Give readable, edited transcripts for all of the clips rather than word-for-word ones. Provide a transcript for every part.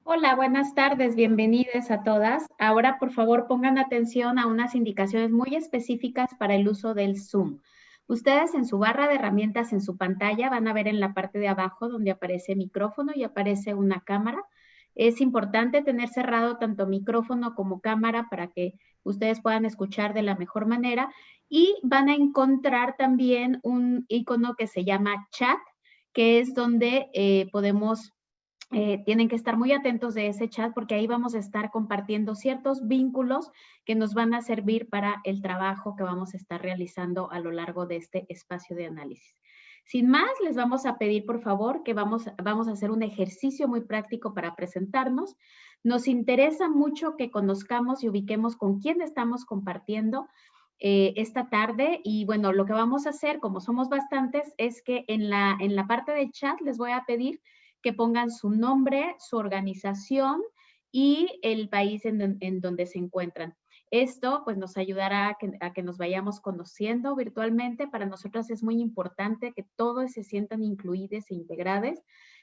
Hola, buenas tardes, bienvenidas a todas. Ahora, por favor, pongan atención a unas indicaciones muy específicas para el uso del Zoom. Ustedes en su barra de herramientas en su pantalla van a ver en la parte de abajo donde aparece micrófono y aparece una cámara. Es importante tener cerrado tanto micrófono como cámara para que ustedes puedan escuchar de la mejor manera y van a encontrar también un icono que se llama chat, que es donde podemos tienen que estar muy atentos de ese chat porque ahí vamos a estar compartiendo ciertos vínculos que nos van a servir para el trabajo que vamos a estar realizando a lo largo de este espacio de análisis. Sin más, les vamos a pedir, por favor, que vamos a hacer un ejercicio muy práctico para presentarnos. Nos interesa mucho que conozcamos y ubiquemos con quién estamos compartiendo esta tarde. Y bueno, lo que vamos a hacer, como somos bastantes, es que en la parte de chat les voy a pedir que pongan su nombre, su organización y el país en donde se encuentran. Esto pues nos ayudará a que nos vayamos conociendo virtualmente. Para nosotros es muy importante que todos se sientan incluidos e integrados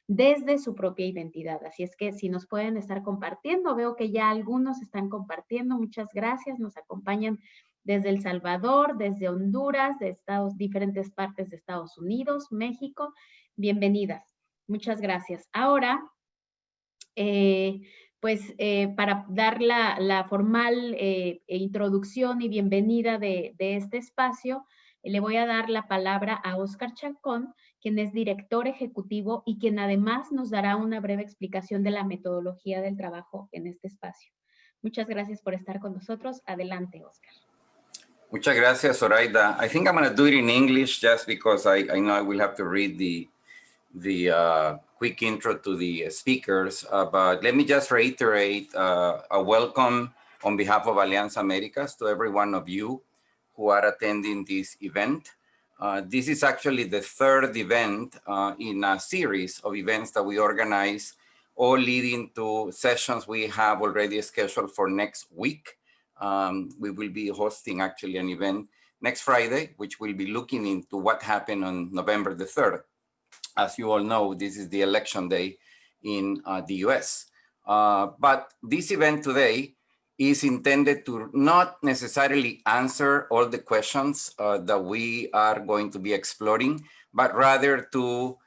desde su propia identidad. Así es que si nos pueden estar compartiendo, veo que ya algunos están compartiendo. Muchas gracias. Nos acompañan desde El Salvador, desde Honduras, de diferentes partes de Estados Unidos, México. Bienvenidas. Muchas gracias. Ahora, para dar la formal introducción y bienvenida de este espacio, le voy a dar la palabra a Óscar Chacón, quien es director ejecutivo y quien además nos dará una breve explicación de la metodología del trabajo en este espacio. Muchas gracias por estar con nosotros. Adelante, Óscar. Muchas gracias, Zoraida. I think I'm going to do it in English just because I know I will have to read the quick intro to the speakers. But let me just reiterate a welcome on behalf of Alianza Americas to every one of you who are attending this event. This is actually the third event in a series of events that we organize, all leading to sessions we have already scheduled for next week. We will be hosting actually an event next Friday, which will be looking into what happened on November the 3rd. As you all know, this is the election day in the US. But this event today is intended to not necessarily answer all the questions that we are going to be exploring, but rather to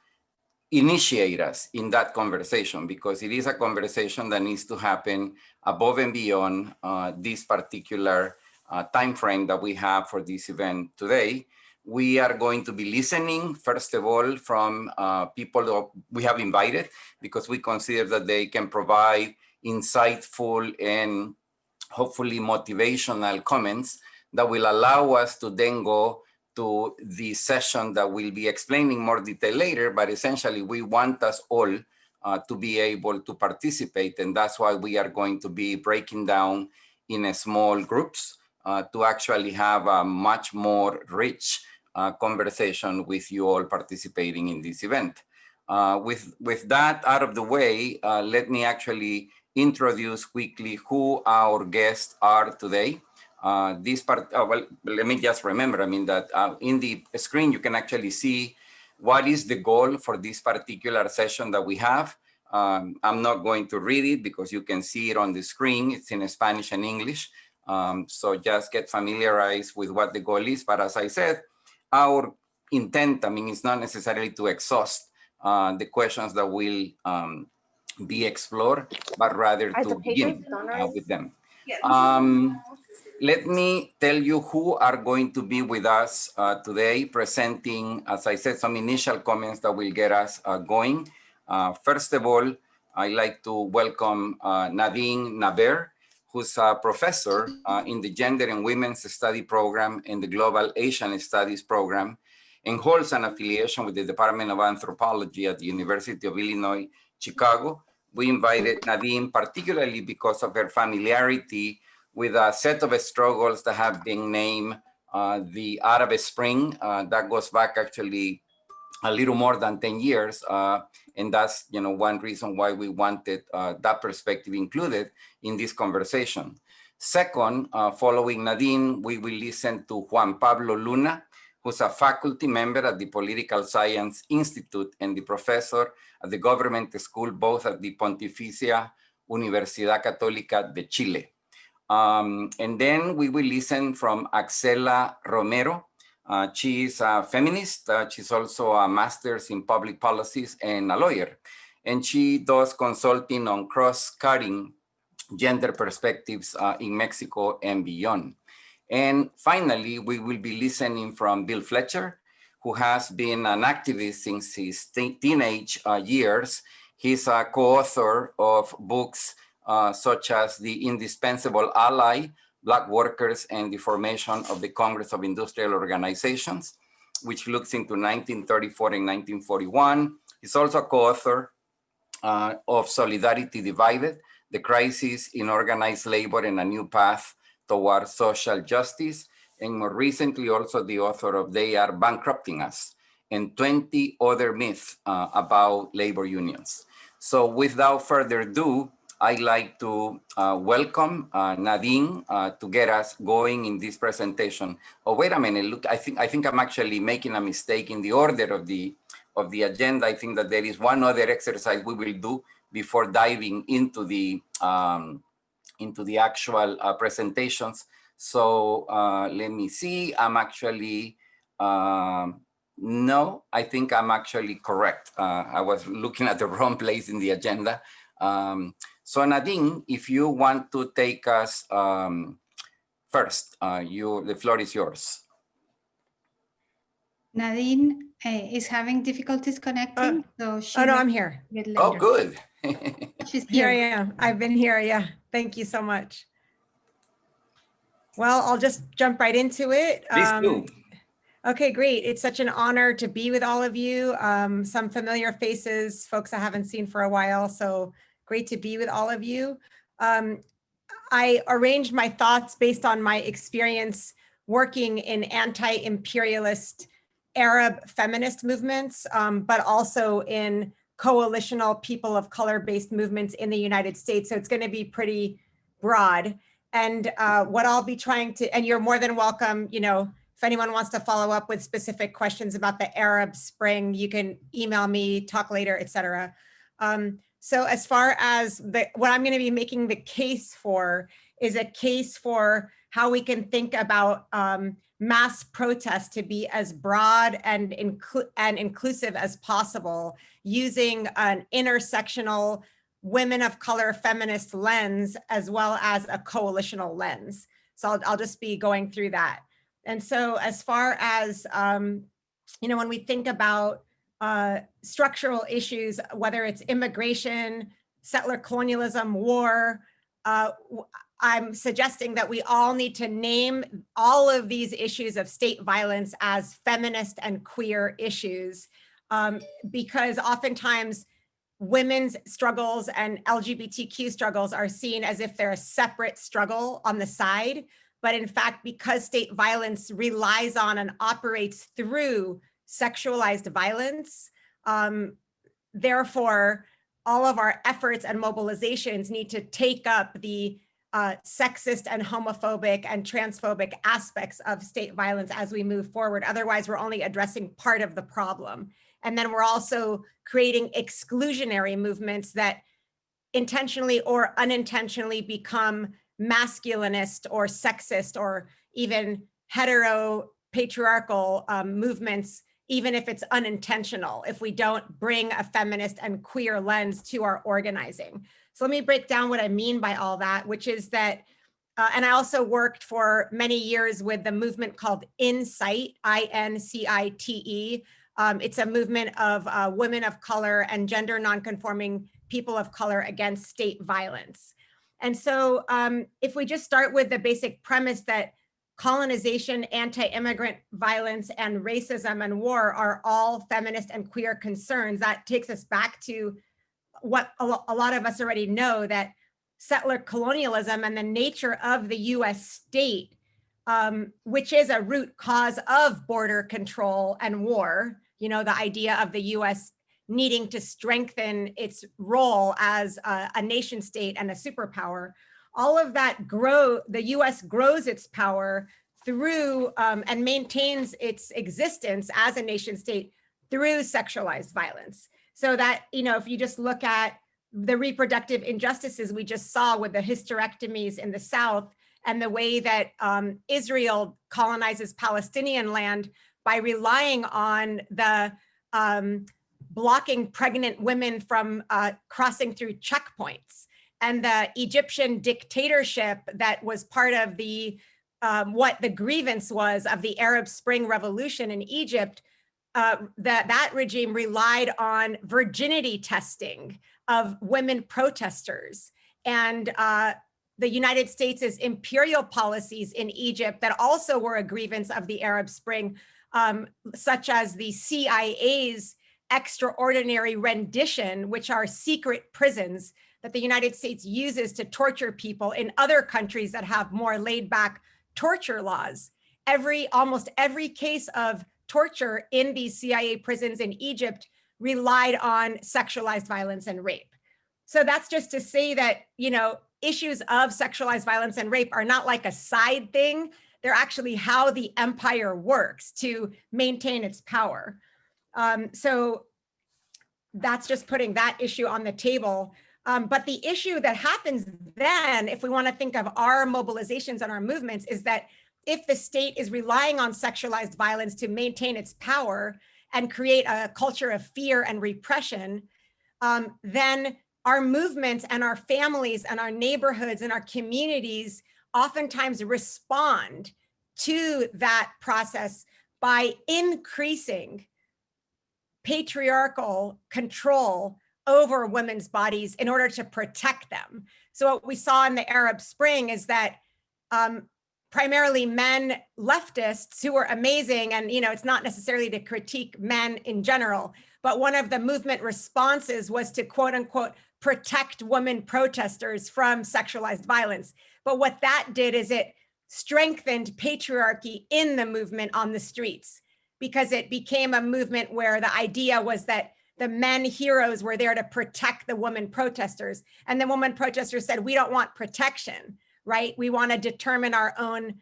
initiate us in that conversation, because it is a conversation that needs to happen above and beyond this particular time frame that we have for this event today. We are going to be listening, first of all, from people that we have invited, because we consider that they can provide insightful and hopefully motivational comments that will allow us to then go to the session that we'll be explaining more detail later. But essentially, we want us all to be able to participate. And that's why we are going to be breaking down in small groups to actually have a much more rich conversation with you all participating in this event. With that out of the way, let me actually introduce quickly who our guests are today. Well, let me just remember, I mean, that in the screen, you can actually see what is the goal for this particular session that we have. I'm not going to read it because you can see it on the screen. It's in Spanish and English. So just get familiarized with what the goal is. But as I said, our intent, I mean, it's not necessarily to exhaust the questions that will be explored, but rather to begin with them. Let me tell you who are going to be with us today, presenting, as I said, some initial comments that will get us going. First of all, I'd like to welcome Nadine Naber, who's a professor in the Gender and Women's Study Program and the Global Asian Studies Program, and holds an affiliation with the Department of Anthropology at the University of Illinois, Chicago. We invited Nadine particularly because of her familiarity with a set of struggles that have been named the Arab Spring. That goes back actually a little more than 10 years. And that's one reason why we wanted that perspective included in this conversation. Second, following Nadine, we will listen to Juan Pablo Luna, who's a faculty member at the Political Science Institute and the professor at the Government School, both at the Pontificia Universidad Católica de Chile. And then we will listen from Axela Romero. She is a feminist. She's also a master's in public policies and a lawyer. And she does consulting on cross-cutting gender perspectives in Mexico and beyond. And finally, we will be listening from Bill Fletcher, who has been an activist since his teenage years. He's a co-author of books such as The Indispensable Ally, Black Workers and the Formation of the Congress of Industrial Organizations, which looks into 1934 and 1941. He's also a co-author of Solidarity Divided, The Crisis in Organized Labor and a New Path Toward Social Justice, and more recently also the author of They Are Bankrupting Us, and 20 other myths about labor unions. So without further ado, I'd like to welcome Nadine to get us going in this presentation. Oh, wait a minute, look, I think I'm actually making a mistake in the order of the agenda. I think that there is one other exercise we will do before diving into the actual presentations. So let me see, I'm actually, no, I think I'm actually correct. I was looking at the wrong place in the agenda. So Nadine, if you want to take us first, the floor is yours. Nadine is having difficulties connecting, so she. Oh no, I'm here. Oh, good. She's Here I here. am. I've been here. Yeah. Thank you so much. Well, I'll just jump right into it. Please do. Okay, great. It's such an honor to be with all of you. Some familiar faces, folks I haven't seen for a while. So great to be with all of you. I arranged my thoughts based on my experience working in anti-imperialist Arab feminist movements, but also in coalitional people of color-based movements in the United States. So it's going to be pretty broad. And what I'll be trying to, and you're more than welcome, you know, if anyone wants to follow up with specific questions about the Arab Spring, you can email me, talk later, etc. So as far as what I'm going to be making the case for is a case for how we can think about mass protest to be as broad and inclusive as possible, using an intersectional women of color feminist lens, as well as a coalitional lens. So I'll just be going through that. And so as far as, you know, when we think about structural issues, whether it's immigration, settler colonialism, war, I'm suggesting that we all need to name all of these issues of state violence as feminist and queer issues, because oftentimes women's struggles and LGBTQ struggles are seen as if they're a separate struggle on the side. But in fact, because state violence relies on and operates through sexualized violence, therefore, all of our efforts and mobilizations need to take up the sexist and homophobic and transphobic aspects of state violence as we move forward. Otherwise, we're only addressing part of the problem. And then we're also creating exclusionary movements that intentionally or unintentionally become masculinist or sexist or even hetero-patriarchal movements, even if it's unintentional, if we don't bring a feminist and queer lens to our organizing. So let me break down what I mean by all that, which is that, and I also worked for many years with the movement called INCITE, I-N-C-I-T-E. It's a movement of women of color and gender nonconforming people of color against state violence. And so if we just start with the basic premise that colonization, anti-immigrant violence, and racism and war are all feminist and queer concerns, that takes us back to what a lot of us already know, that settler colonialism and the nature of the US state, which is a root cause of border control and war, you know, the idea of the US needing to strengthen its role as a nation state and a superpower, all of that the US grows its power through and maintains its existence as a nation state through sexualized violence. So that, you know, if you just look at the reproductive injustices we just saw with the hysterectomies in the South, and the way that Israel colonizes Palestinian land by relying on the blocking pregnant women from crossing through checkpoints, and the Egyptian dictatorship that was part of the what the grievance was of the Arab Spring Revolution in Egypt. That regime relied on virginity testing of women protesters, and the United States' imperial policies in Egypt that also were a grievance of the Arab Spring, such as the CIA's extraordinary rendition, which are secret prisons that the United States uses to torture people in other countries that have more laid back torture laws. Almost every case of torture in these CIA prisons in Egypt relied on sexualized violence and rape. So that's just to say that, you know, issues of sexualized violence and rape are not like a side thing. They're actually how the empire works to maintain its power. So that's just putting that issue on the table. But the issue that happens then, if we want to think of our mobilizations and our movements, is that if the state is relying on sexualized violence to maintain its power and create a culture of fear and repression, then our movements and our families and our neighborhoods and our communities oftentimes respond to that process by increasing patriarchal control over women's bodies in order to protect them. So what we saw in the Arab Spring is that primarily men leftists who were amazing, and it's not necessarily to critique men in general, but one of the movement responses was to quote unquote protect women protesters from sexualized violence. But what that did is it strengthened patriarchy in the movement on the streets, because it became a movement where the idea was that the men heroes were there to protect the women protesters. And the women protesters said, we don't want protection, right? We want to determine our own,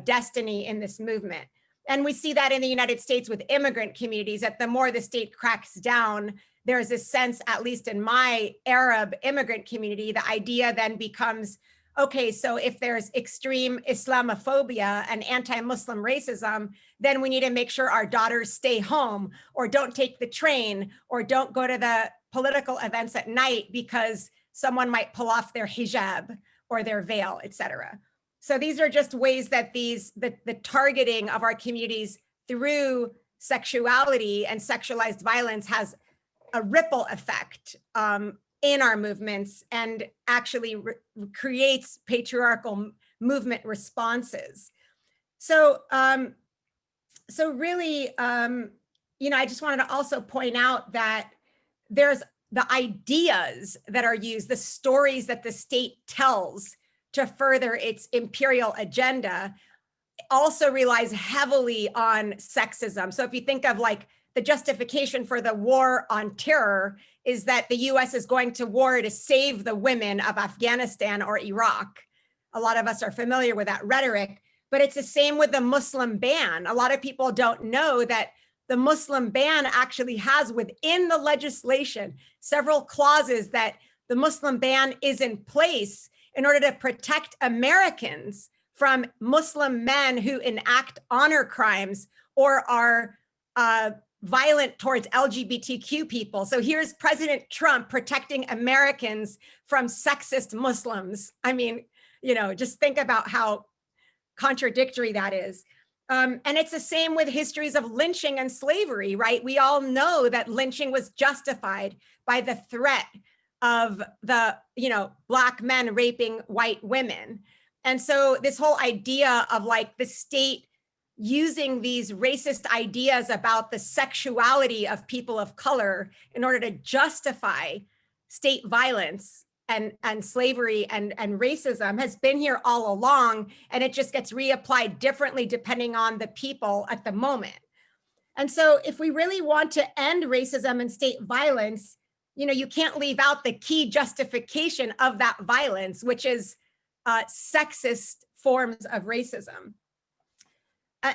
destiny in this movement. And we see that in the United States with immigrant communities, that the more the state cracks down, there's a sense, at least in my Arab immigrant community, the idea then becomes, okay, so if there's extreme Islamophobia and anti-Muslim racism, then we need to make sure our daughters stay home or don't take the train or don't go to the political events at night because someone might pull off their hijab or their veil, et cetera. So these are just ways that the targeting of our communities through sexuality and sexualized violence has a ripple effect in our movements and actually creates patriarchal movement responses. So, so really, I just wanted to also point out that there's the ideas that are used, the stories that the state tells to further its imperial agenda also relies heavily on sexism. So if you think of like the justification for the war on terror is that the US is going to war to save the women of Afghanistan or Iraq. A lot of us are familiar with that rhetoric, but it's the same with the Muslim ban. A lot of people don't know that the Muslim ban actually has within the legislation several clauses that the Muslim ban is in place in order to protect Americans from Muslim men who enact honor crimes or are violent towards LGBTQ people. So here's President Trump protecting Americans from sexist Muslims. I mean, just think about how contradictory that is. And it's the same with histories of lynching and slavery, right? We all know that lynching was justified by the threat of the, Black men raping white women. And so this whole idea of like the state using these racist ideas about the sexuality of people of color in order to justify state violence and slavery and racism has been here all along, and it just gets reapplied differently depending on the people at the moment. And so if we really want to end racism and state violence, you can't leave out the key justification of that violence, which is sexist forms of racism.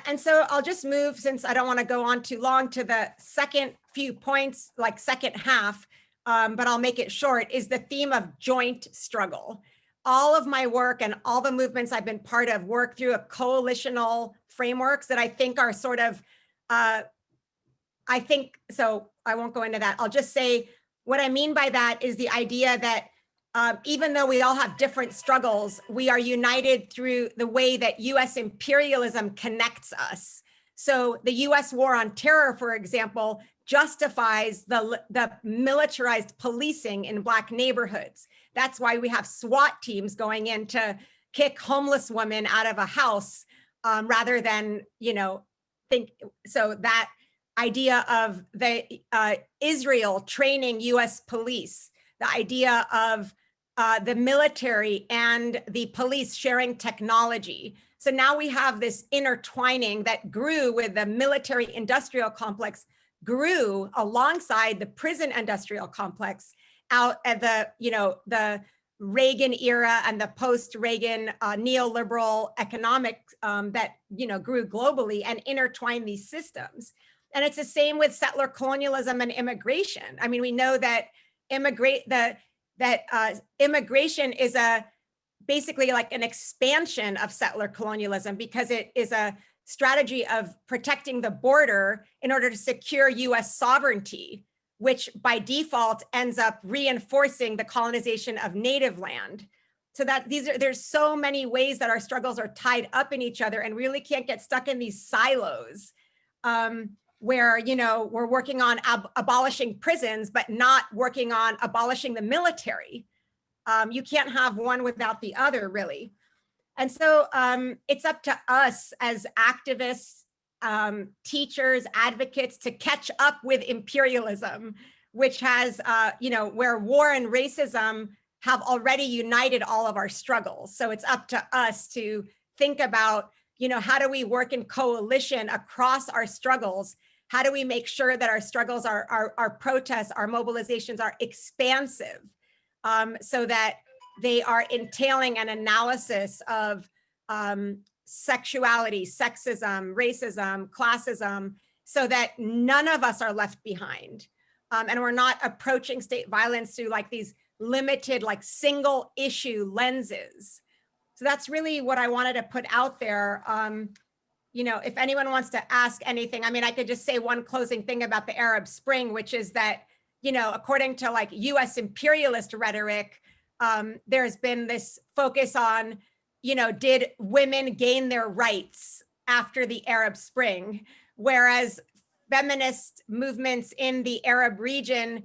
And so I'll just move, since I don't want to go on too long, to the second few points, like second half, but I'll make it short, is the theme of joint struggle. All of my work and all the movements I've been part of work through a coalitional frameworks that I think are sort of, so I won't go into that. I'll just say what I mean by that is the idea that even though we all have different struggles, we are united through the way that US imperialism connects us. So the US war on terror, for example, justifies the militarized policing in Black neighborhoods. That's why we have SWAT teams going in to kick homeless women out of a house rather than, so that idea of the Israel training US police, the idea of the military and the police sharing technology. So now we have this intertwining that grew with the military industrial complex, grew alongside the prison industrial complex out at the Reagan era and the post-Reagan neoliberal economics that grew globally and intertwined these systems. And it's the same with settler colonialism and immigration. I mean, we know that immigration is basically like an expansion of settler colonialism because it is a strategy of protecting the border in order to secure US sovereignty, which by default ends up reinforcing the colonization of native land. So that there's so many ways that our struggles are tied up in each other and really can't get stuck in these silos where, we're working on abolishing prisons, but not working on abolishing the military. You can't have one without the other, really. And so it's up to us as activists, teachers, advocates to catch up with imperialism, which has, where war and racism have already united all of our struggles. So it's up to us to think about, how do we work in coalition across our struggles? How do we make sure that our struggles, our protests, our mobilizations are expansive so that they are entailing an analysis of sexuality, sexism, racism, classism, so that none of us are left behind. And we're not approaching state violence through like these limited, like single issue lenses. So that's really what I wanted to put out there. If anyone wants to ask anything, I mean, I could just say one closing thing about the Arab Spring, which is that, according to like US imperialist rhetoric, there's been this focus on, did women gain their rights after the Arab Spring? Whereas feminist movements in the Arab region,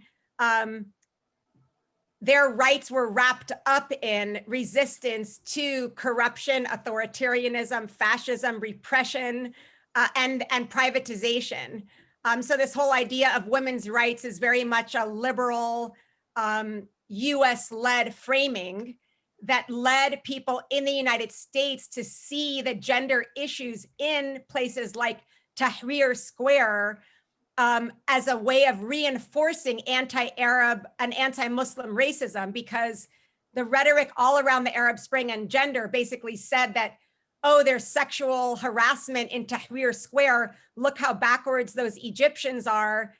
their rights were wrapped up in resistance to corruption, authoritarianism, fascism, repression, and privatization. So this whole idea of women's rights is very much a liberal, US-led framing that led people in the United States to see the gender issues in places like Tahrir Square as a way of reinforcing anti-Arab and anti-Muslim racism, because the rhetoric all around the Arab Spring and gender basically said that, oh, there's sexual harassment in Tahrir Square, look how backwards those Egyptians are,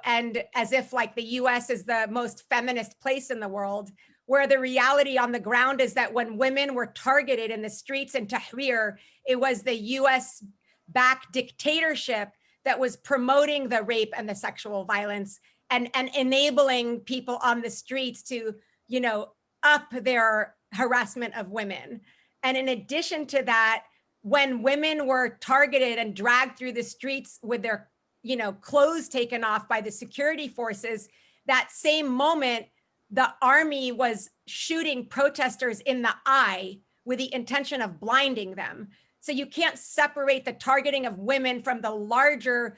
and as if like the US is the most feminist place in the world, where the reality on the ground is that when women were targeted in the streets in Tahrir, it was the US-backed dictatorship that was promoting the rape and the sexual violence and enabling people on the streets to, up their harassment of women. And in addition to that, when women were targeted and dragged through the streets with their, clothes taken off by the security forces, that same moment, the army was shooting protesters in the eye with the intention of blinding them. So you can't separate the targeting of women from the larger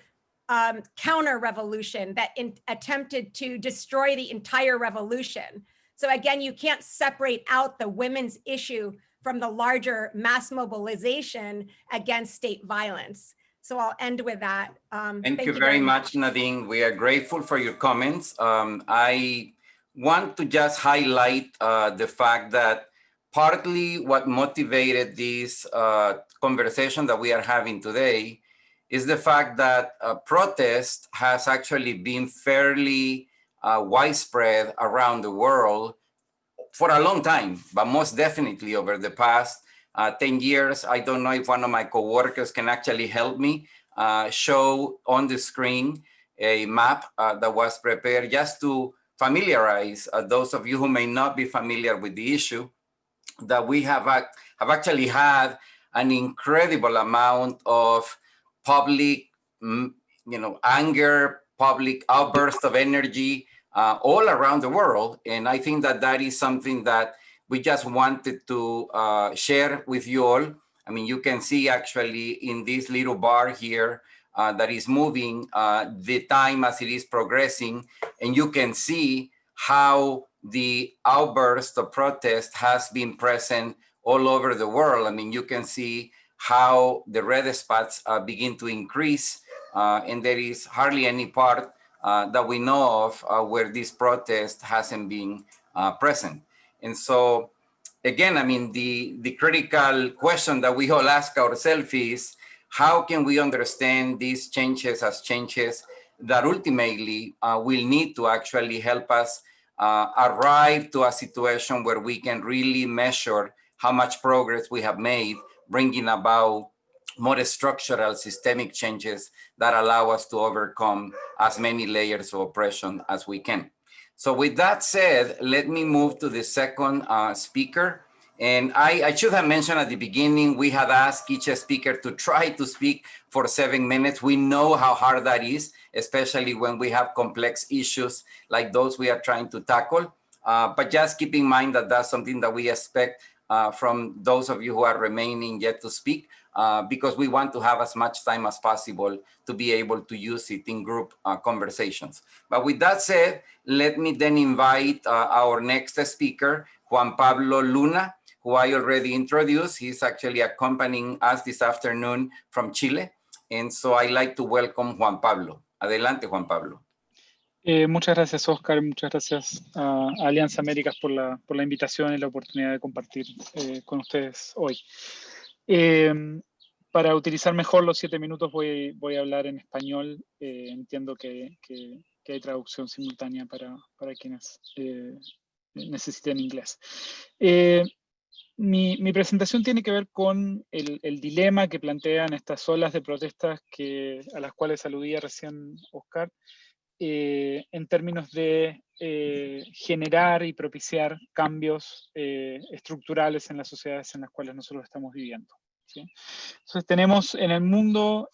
counter-revolution that attempted to destroy the entire revolution. So again, you can't separate out the women's issue from the larger mass mobilization against state violence. So I'll end with that. Thank you very much, Nadine. We are grateful for your comments. I want to just highlight the fact that partly what motivated this conversation that we are having today is the fact that protest has actually been fairly widespread around the world for a long time, but most definitely over the past 10 years. I don't know if one of my coworkers can actually help me show on the screen a map that was prepared just to familiarize those of you who may not be familiar with the issue, that we have actually had an incredible amount of public, anger, public outburst of energy all around the world. And I think that that is something that we just wanted to share with you all. I mean, you can see actually in this little bar here that is moving the time as it is progressing, and you can see how the outburst of protest has been present all over the world. I mean, you can see how the red spots begin to increase, and there is hardly any part that we know of where this protest hasn't been present. And so, again, I mean, the critical question that we all ask ourselves is, how can we understand these changes as changes that ultimately will need to actually help us arrive to a situation where we can really measure how much progress we have made, bringing about more structural systemic changes that allow us to overcome as many layers of oppression as we can. So with that said, let me move to the second speaker. And I should have mentioned at the beginning, we had asked each speaker to try to speak for 7 minutes. We know how hard that is, especially when we have complex issues like those we are trying to tackle. But just keep in mind that that's something that we expect from those of you who are remaining yet to speak, because we want to have as much time as possible to be able to use it in group conversations. But with that said, let me then invite our next speaker, Juan Pablo Luna, who I already introduced. He's actually accompanying us this afternoon from Chile. And so I'd like to welcome Juan Pablo. Adelante, Juan Pablo. Muchas gracias, Oscar. Muchas gracias a Alianza Américas por la invitación y la oportunidad de compartir con ustedes hoy. Para utilizar mejor los 7 minutos voy a hablar en español. Entiendo que hay traducción simultánea para quienes necesiten inglés. Mi presentación tiene que ver con el dilema que plantean estas olas de protestas a las cuales aludía recién Oscar, en términos de generar y propiciar cambios estructurales en las sociedades en las cuales nosotros estamos viviendo, ¿sí? Entonces tenemos en el mundo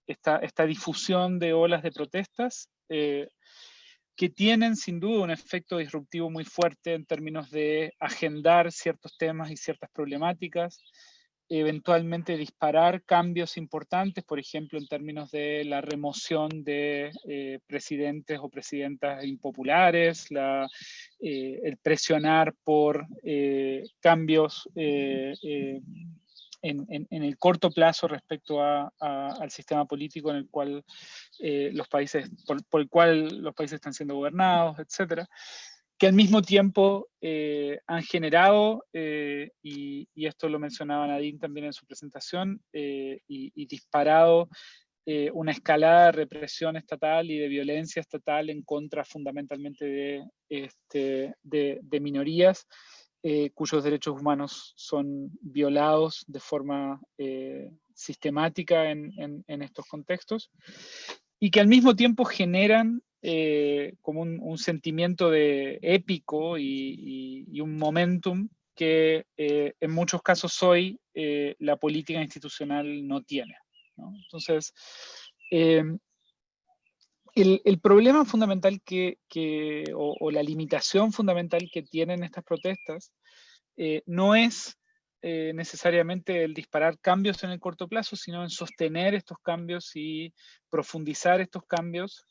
esta difusión de olas de protestas que tienen sin duda un efecto disruptivo muy fuerte en términos de agendar ciertos temas y ciertas problemáticas, eventualmente disparar cambios importantes, por ejemplo, en términos de la remoción de presidentes o presidentas impopulares, el presionar por cambios en el corto plazo respecto al sistema político en el cual por el cual los países están siendo gobernados, etcétera, que al mismo tiempo han generado, y esto lo mencionaba Nadine también en su presentación, y disparado una escalada de represión estatal y de violencia estatal en contra fundamentalmente de minorías, cuyos derechos humanos son violados de forma sistemática en estos contextos, y que al mismo tiempo generan como un sentimiento de épico y un momentum que en muchos casos hoy la política institucional no tiene, ¿no? Entonces, el problema fundamental o la limitación fundamental que tienen estas protestas no es necesariamente el disparar cambios en el corto plazo, sino en sostener estos cambios y profundizar estos cambios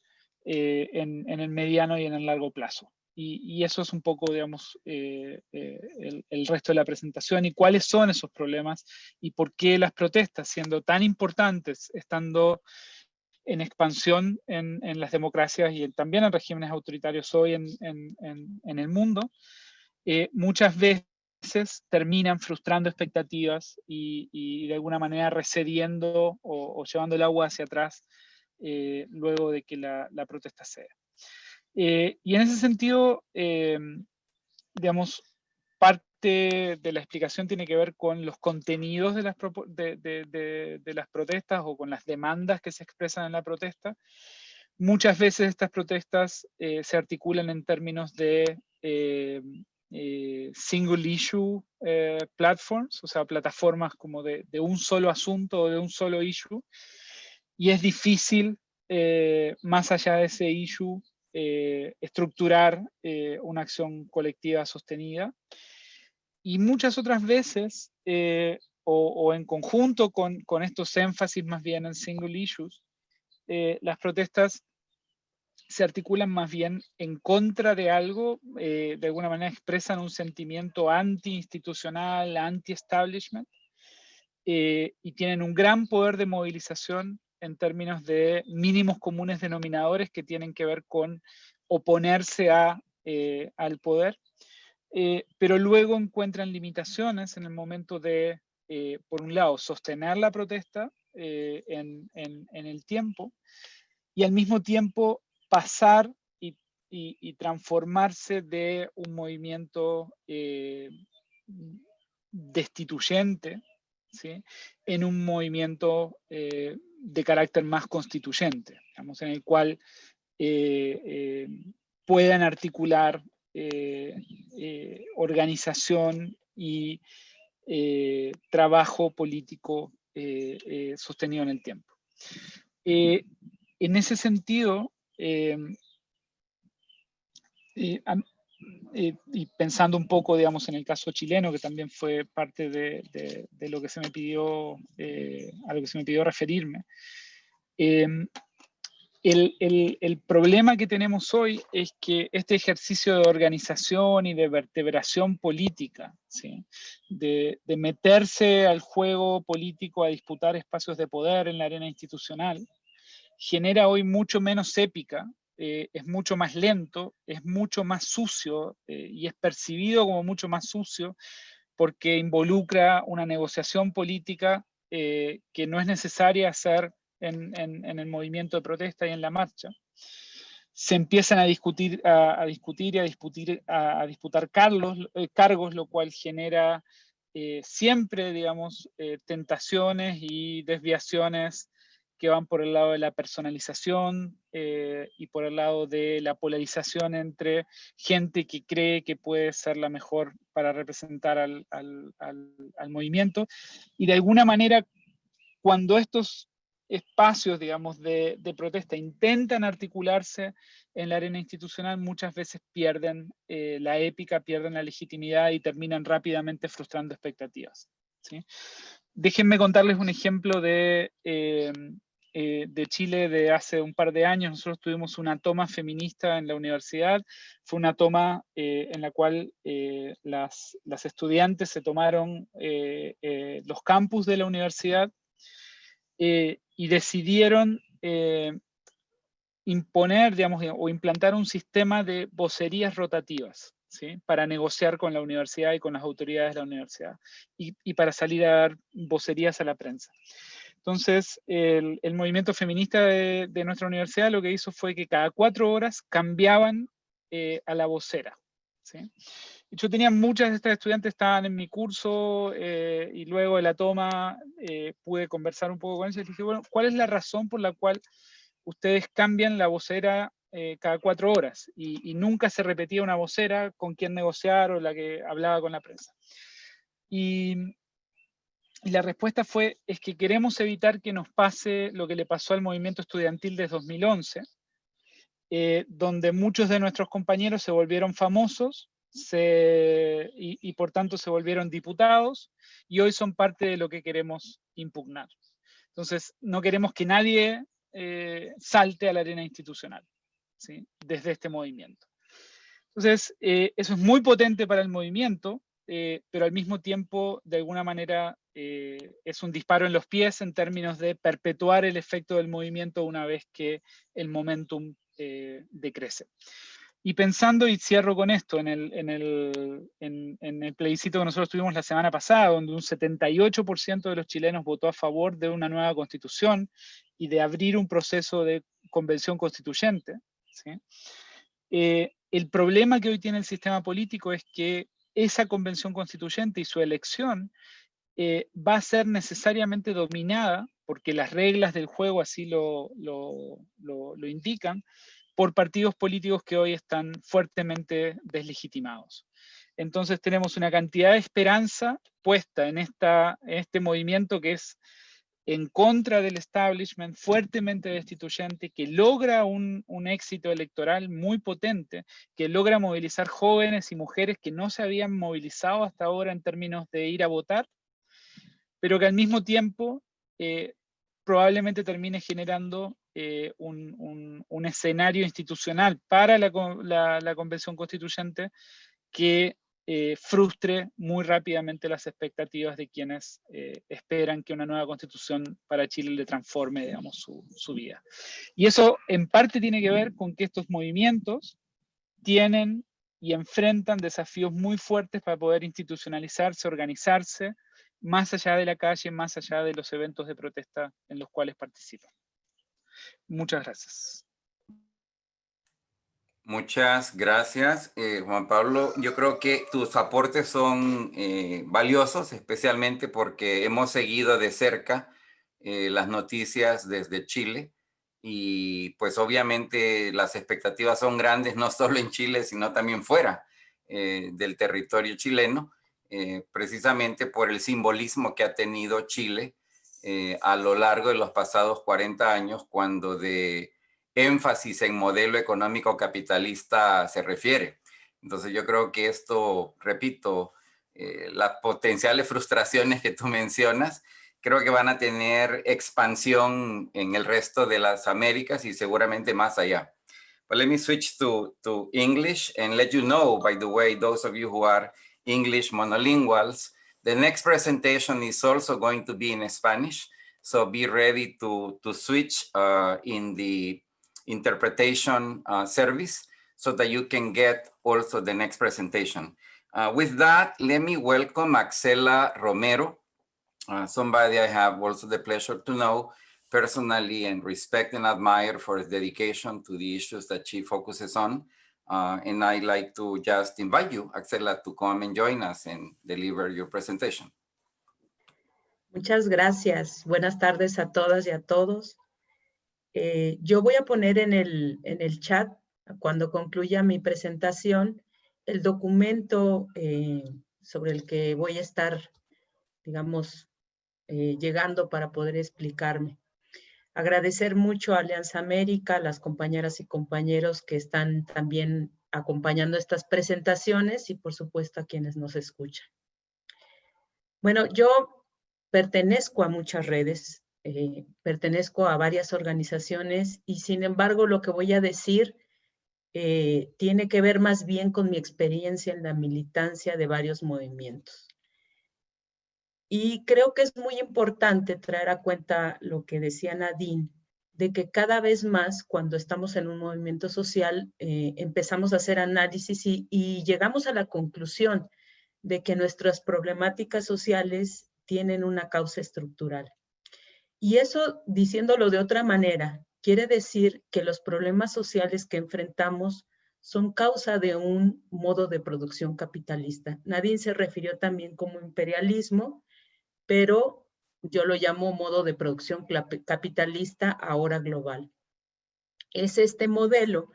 en el mediano y en el largo plazo. Y eso es un poco, digamos, el resto de la presentación y cuáles son esos problemas y por qué las protestas, siendo tan importantes, estando en expansión en las democracias y también en regímenes autoritarios hoy en el mundo, muchas veces terminan frustrando expectativas y de alguna manera recediendo o llevando el agua hacia atrás luego de que la protesta cede. Y en ese sentido, digamos, parte de la explicación tiene que ver con los contenidos de las protestas o con las demandas que se expresan en la protesta. Muchas veces estas protestas se articulan en términos de single issue platforms, o sea, plataformas como de un solo asunto o de un solo issue, y es difícil, más allá de ese issue, estructurar una acción colectiva sostenida. Y muchas otras veces, o en conjunto con estos énfasis más bien en single issues, las protestas se articulan más bien en contra de algo, de alguna manera expresan un sentimiento anti-institucional, anti-establishment, y tienen un gran poder de movilización en términos de mínimos comunes denominadores que tienen que ver con oponerse al poder, pero luego encuentran limitaciones en el momento de, por un lado, sostener la protesta en el tiempo, y al mismo tiempo pasar y transformarse de un movimiento destituyente, ¿sí?, en un movimiento de carácter más constituyente, digamos, en el cual puedan articular organización y trabajo político sostenido en el tiempo. En ese sentido, y pensando un poco, digamos, en el caso chileno, que también fue parte de lo que se me pidió, a lo que se me pidió referirme, el problema que tenemos hoy es que este ejercicio de organización y de vertebración política, ¿sí?, de meterse al juego político a disputar espacios de poder en la arena institucional, genera hoy mucho menos épica, es mucho más lento, es mucho más sucio y es percibido como mucho más sucio porque involucra una negociación política que no es necesaria hacer en el movimiento de protesta y en la marcha. Se empiezan a discutir y a disputar cargos, lo cual genera siempre, digamos, tentaciones y desviaciones que van por el lado de la personalización y por el lado de la polarización entre gente que cree que puede ser la mejor para representar al movimiento. Y de alguna manera, cuando estos espacios, digamos, de protesta intentan articularse en la arena institucional, muchas veces pierden la épica, pierden la legitimidad y terminan rápidamente frustrando expectativas, ¿sí? Déjenme contarles un ejemplo de Chile de hace un par de años. Nosotros tuvimos una toma feminista en la universidad. Fue una toma en la cual las estudiantes se tomaron los campus de la universidad y decidieron imponer, digamos, o implantar un sistema de vocerías rotativas, ¿sí?, para negociar con la universidad y con las autoridades de la universidad, y para salir a dar vocerías a la prensa. Entonces, el movimiento feminista de nuestra universidad lo que hizo fue que cada 4 horas cambiaban a la vocera, ¿sí? Yo tenía muchas de estas estudiantes, estaban en mi curso y luego de la toma pude conversar un poco con ellas y les dije, bueno, ¿cuál es la razón por la cual ustedes cambian la vocera cada 4 horas? Y nunca se repetía una vocera con quien negociar o la que hablaba con la prensa. Y la respuesta fue, es que queremos evitar que nos pase lo que le pasó al movimiento estudiantil de 2011, donde muchos de nuestros compañeros se volvieron famosos y por tanto se volvieron diputados y hoy son parte de lo que queremos impugnar. Entonces, no queremos que nadie salte a la arena institucional, ¿sí?, desde este movimiento. Entonces, eso es muy potente para el movimiento, pero al mismo tiempo, de alguna manera, es un disparo en los pies en términos de perpetuar el efecto del movimiento una vez que el momentum decrece. Y pensando, y cierro con esto, en el plebiscito que nosotros tuvimos la semana pasada, donde un 78% de los chilenos votó a favor de una nueva constitución y de abrir un proceso de convención constituyente, ¿sí?, El problema que hoy tiene el sistema político es que esa convención constituyente y su elección va a ser necesariamente dominada, porque las reglas del juego así lo indican, por partidos políticos que hoy están fuertemente deslegitimados. Entonces tenemos una cantidad de esperanza puesta en este movimiento que es en contra del establishment, fuertemente destituyente, que logra un éxito electoral muy potente, que logra movilizar jóvenes y mujeres que no se habían movilizado hasta ahora en términos de ir a votar, pero que al mismo tiempo probablemente termine generando un escenario institucional para la Convención Constituyente que frustre muy rápidamente las expectativas de quienes esperan que una nueva constitución para Chile le transforme, digamos, su vida. Y eso en parte tiene que ver con que estos movimientos tienen y enfrentan desafíos muy fuertes para poder institucionalizarse, organizarse, más allá de la calle, más allá de los eventos de protesta en los cuales participan. Muchas gracias. Muchas gracias, Juan Pablo. Yo creo que tus aportes son valiosos, especialmente porque hemos seguido de cerca las noticias desde Chile y pues obviamente las expectativas son grandes, no solo en Chile, sino también fuera del territorio chileno, precisamente por el simbolismo que ha tenido Chile a lo largo de los pasados 40 años, cuando de énfasis en modelo económico capitalista se refiere. Entonces yo creo que esto, repito, las potenciales frustraciones que tú mencionas, creo que van a tener expansión en el resto de las Américas y seguramente más allá. But let me switch to English and let you know, by the way, those of you who are English monolinguals, the next presentation is also going to be in Spanish. So be ready to switch in the interpretation service so that you can get also the next presentation. With that, let me welcome Axela Romero, somebody I have also the pleasure to know personally and respect and admire for his dedication to the issues that she focuses on. And I'd like to just invite you, Axela, to come and join us and deliver your presentation. Muchas gracias. Buenas tardes a todas y a todos. Yo voy a poner en el chat, cuando concluya mi presentación, el documento sobre el que voy a estar, digamos, llegando para poder explicarme. Agradecer mucho a Alianza América, a las compañeras y compañeros que están también acompañando estas presentaciones y, por supuesto, a quienes nos escuchan. Bueno, yo pertenezco a muchas redes, pertenezco a varias organizaciones y sin embargo lo que voy a decir tiene que ver más bien con mi experiencia en la militancia de varios movimientos. Y creo que es muy importante traer a cuenta lo que decía Nadine, de que cada vez más cuando estamos en un movimiento social empezamos a hacer análisis y llegamos a la conclusión de que nuestras problemáticas sociales tienen una causa estructural. Y eso, diciéndolo de otra manera, quiere decir que los problemas sociales que enfrentamos son causa de un modo de producción capitalista. Nadine se refirió también como imperialismo, pero yo lo llamo modo de producción capitalista ahora global. Es este modelo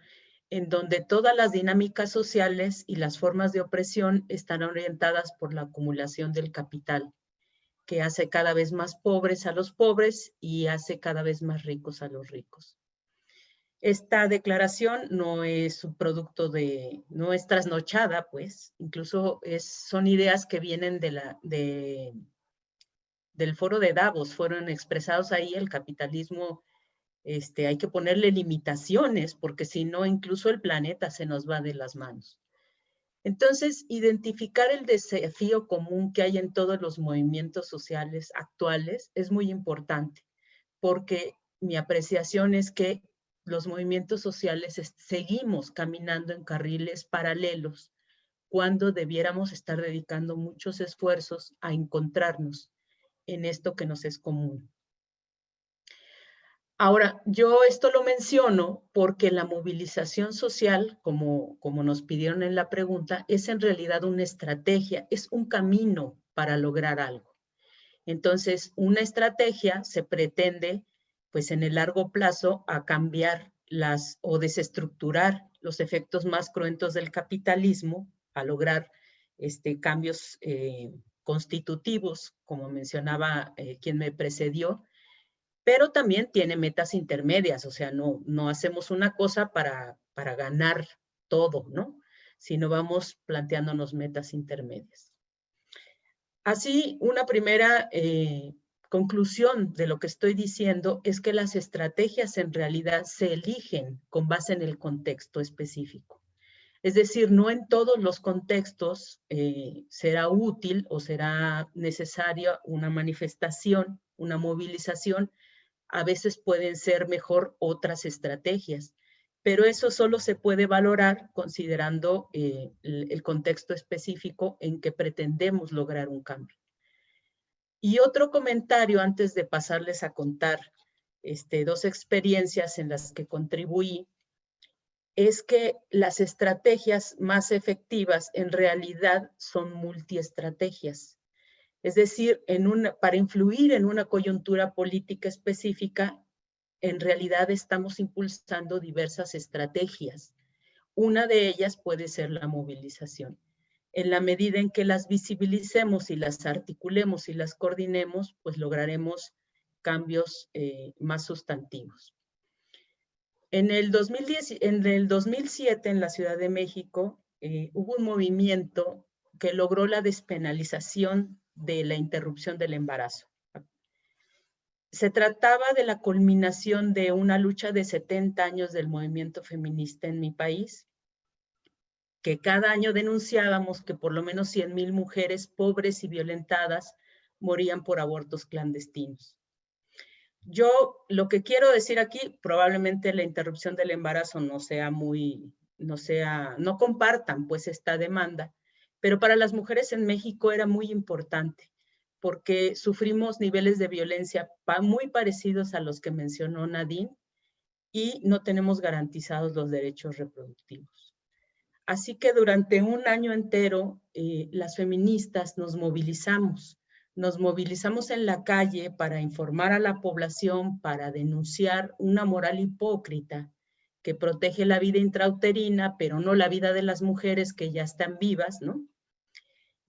en donde todas las dinámicas sociales y las formas de opresión están orientadas por la acumulación del capital, que hace cada vez más pobres a los pobres y hace cada vez más ricos a los ricos. Esta declaración no es un producto no es trasnochada, pues, incluso son ideas que vienen del foro de Davos, fueron expresados ahí. El capitalismo, hay que ponerle limitaciones, porque si no, incluso el planeta se nos va de las manos. Entonces, identificar el desafío común que hay en todos los movimientos sociales actuales es muy importante, porque mi apreciación es que los movimientos sociales seguimos caminando en carriles paralelos cuando debiéramos estar dedicando muchos esfuerzos a encontrarnos en esto que nos es común. Ahora, yo esto lo menciono porque la movilización social, como nos pidieron en la pregunta, es en realidad una estrategia, es un camino para lograr algo. Entonces, una estrategia se pretende, pues en el largo plazo, a cambiar o desestructurar los efectos más cruentos del capitalismo, a lograr cambios constitutivos, como mencionaba quien me precedió, pero también tiene metas intermedias, o sea, no hacemos una cosa para ganar todo, ¿no? Sino vamos planteándonos metas intermedias. Así, una primera conclusión de lo que estoy diciendo es que las estrategias en realidad se eligen con base en el contexto específico. Es decir, no en todos los contextos será útil o será necesaria una manifestación, una movilización. A veces pueden ser mejor otras estrategias, pero eso solo se puede valorar considerando el contexto específico en que pretendemos lograr un cambio. Y otro comentario antes de pasarles a contar dos experiencias en las que contribuí, es que las estrategias más efectivas en realidad son multiestrategias. Es decir, para influir en una coyuntura política específica, en realidad estamos impulsando diversas estrategias. Una de ellas puede ser la movilización. En la medida en que las visibilicemos y las articulemos y las coordinemos, pues lograremos cambios más sustantivos. En el 2007, en la Ciudad de México, hubo un movimiento que logró la despenalización de la interrupción del embarazo. Se trataba de la culminación de una lucha de 70 años del movimiento feminista en mi país, que cada año denunciábamos que por lo menos 100,000 mujeres pobres y violentadas morían por abortos clandestinos. Yo lo que quiero decir aquí, probablemente la interrupción del embarazo no compartan pues esta demanda, pero para las mujeres en México era muy importante porque sufrimos niveles de violencia muy parecidos a los que mencionó Nadine y no tenemos garantizados los derechos reproductivos. Así que durante un año entero las feministas nos movilizamos en la calle para informar a la población, para denunciar una moral hipócrita que protege la vida intrauterina, pero no la vida de las mujeres que ya están vivas, ¿no?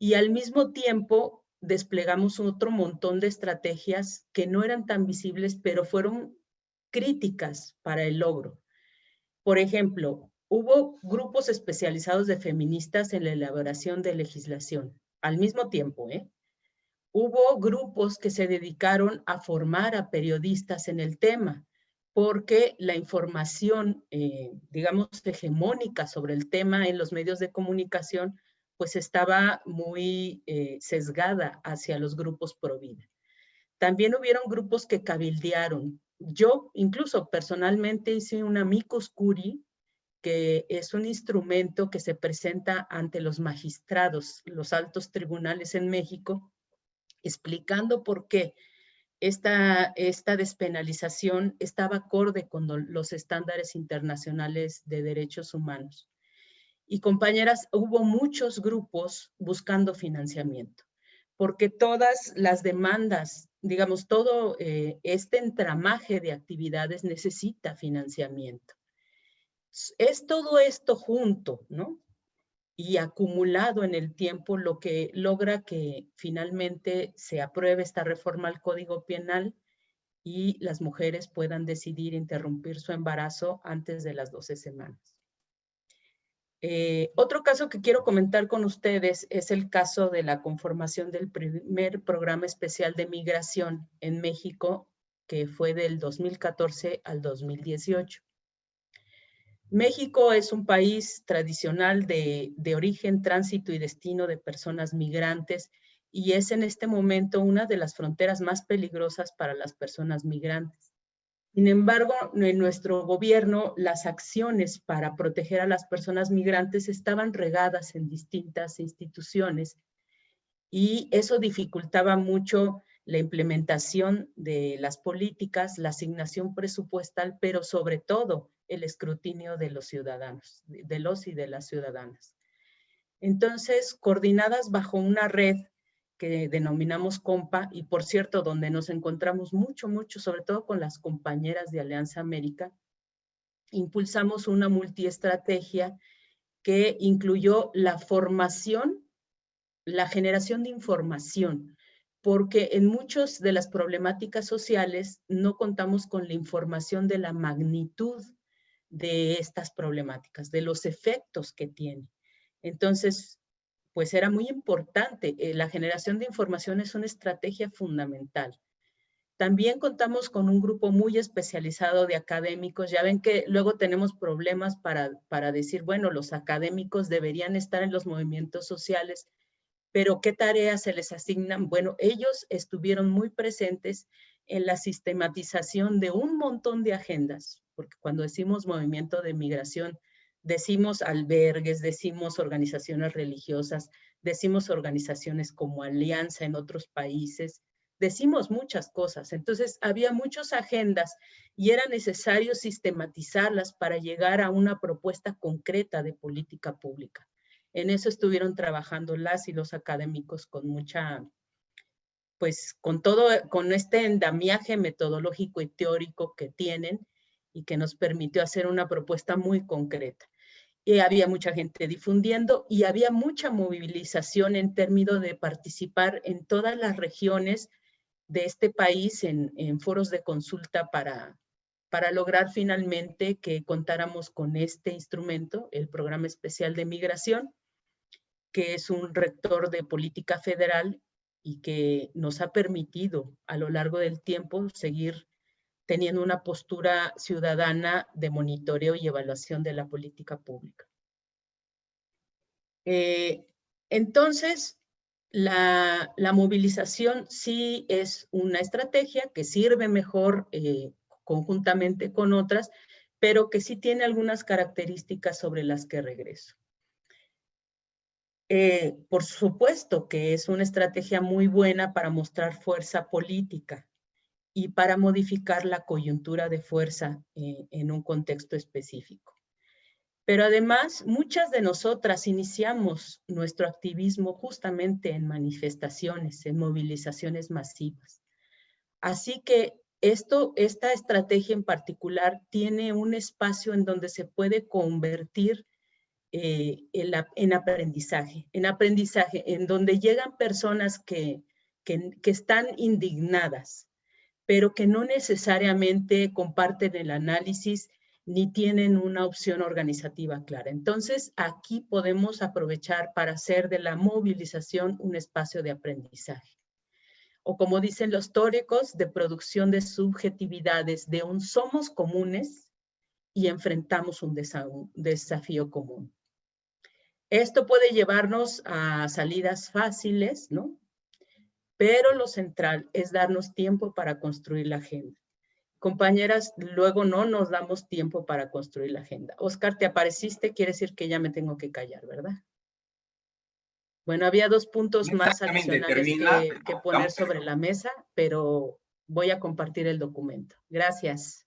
Y al mismo tiempo desplegamos otro montón de estrategias que no eran tan visibles, pero fueron críticas para el logro. Por ejemplo, hubo grupos especializados de feministas en la elaboración de legislación, al mismo tiempo, Hubo grupos que se dedicaron a formar a periodistas en el tema, porque la información, digamos, hegemónica sobre el tema en los medios de comunicación, pues estaba muy sesgada hacia los grupos pro vida. También hubieron grupos que cabildearon. Yo, incluso personalmente, hice un amicus curiae, que es un instrumento que se presenta ante los magistrados, los altos tribunales en México, explicando por qué esta despenalización estaba acorde con los estándares internacionales de derechos humanos. Y compañeras, hubo muchos grupos buscando financiamiento, porque todas las demandas, digamos, todo este entramaje de actividades necesita financiamiento. Es todo esto junto, ¿no? Y acumulado en el tiempo lo que logra que finalmente se apruebe esta reforma al Código Penal y las mujeres puedan decidir interrumpir su embarazo antes de las 12 semanas. Otro caso que quiero comentar con ustedes es el caso de la conformación del primer programa especial de migración en México, que fue del 2014 al 2018. México es un país tradicional de origen, tránsito y destino de personas migrantes y es en este momento una de las fronteras más peligrosas para las personas migrantes. Sin embargo, en nuestro gobierno, las acciones para proteger a las personas migrantes estaban regadas en distintas instituciones y eso dificultaba mucho la implementación de las políticas, la asignación presupuestal, pero sobre todo el escrutinio de los ciudadanos, de los y de las ciudadanas. Entonces, coordinadas bajo una red que denominamos COMPA, y por cierto, donde nos encontramos mucho, sobre todo con las compañeras de Alianza América, impulsamos una multiestrategia que incluyó la formación, la generación de información, porque en muchas de las problemáticas sociales no contamos con la información de la magnitud de estas problemáticas, de los efectos que tiene. Entonces, pues era muy importante. La generación de información es una estrategia fundamental. También contamos con un grupo muy especializado de académicos. Ya ven que luego tenemos problemas para decir, bueno, los académicos deberían estar en los movimientos sociales, pero ¿qué tareas se les asignan? Bueno, ellos estuvieron muy presentes en la sistematización de un montón de agendas, porque cuando decimos movimiento de migración, decimos albergues, decimos organizaciones religiosas, decimos organizaciones como Alianza en otros países, decimos muchas cosas. Entonces, había muchas agendas y era necesario sistematizarlas para llegar a una propuesta concreta de política pública. En eso estuvieron trabajando las y los académicos con mucha, pues con este endamiaje metodológico y teórico que tienen y que nos permitió hacer una propuesta muy concreta. Y había mucha gente difundiendo y había mucha movilización en términos de participar en todas las regiones de este país en foros de consulta para lograr finalmente que contáramos con este instrumento, el Programa Especial de Migración, que es un rector de política federal y que nos ha permitido a lo largo del tiempo seguir teniendo una postura ciudadana de monitoreo y evaluación de la política pública. Entonces, la movilización sí es una estrategia que sirve mejor conjuntamente con otras, pero que sí tiene algunas características sobre las que regreso. Por supuesto que es una estrategia muy buena para mostrar fuerza política y para modificar la coyuntura de fuerza en un contexto específico. Pero además, muchas de nosotras iniciamos nuestro activismo justamente en manifestaciones, en movilizaciones masivas. Así que esta estrategia en particular tiene un espacio en donde se puede convertir en aprendizaje, en donde llegan personas que están indignadas, pero que no necesariamente comparten el análisis ni tienen una opción organizativa clara. Entonces, aquí podemos aprovechar para hacer de la movilización un espacio de aprendizaje. O como dicen los teóricos, de producción de subjetividades, de un somos comunes y enfrentamos un desafío común. Esto puede llevarnos a salidas fáciles, ¿no? Pero lo central es darnos tiempo para construir la agenda. Compañeras, luego no nos damos tiempo para construir la agenda. Oscar, ¿te apareciste? Quiere decir que ya me tengo que callar, ¿verdad? Bueno, había 2 puntos más adicionales que poner sobre la mesa, pero voy a compartir el documento. Gracias.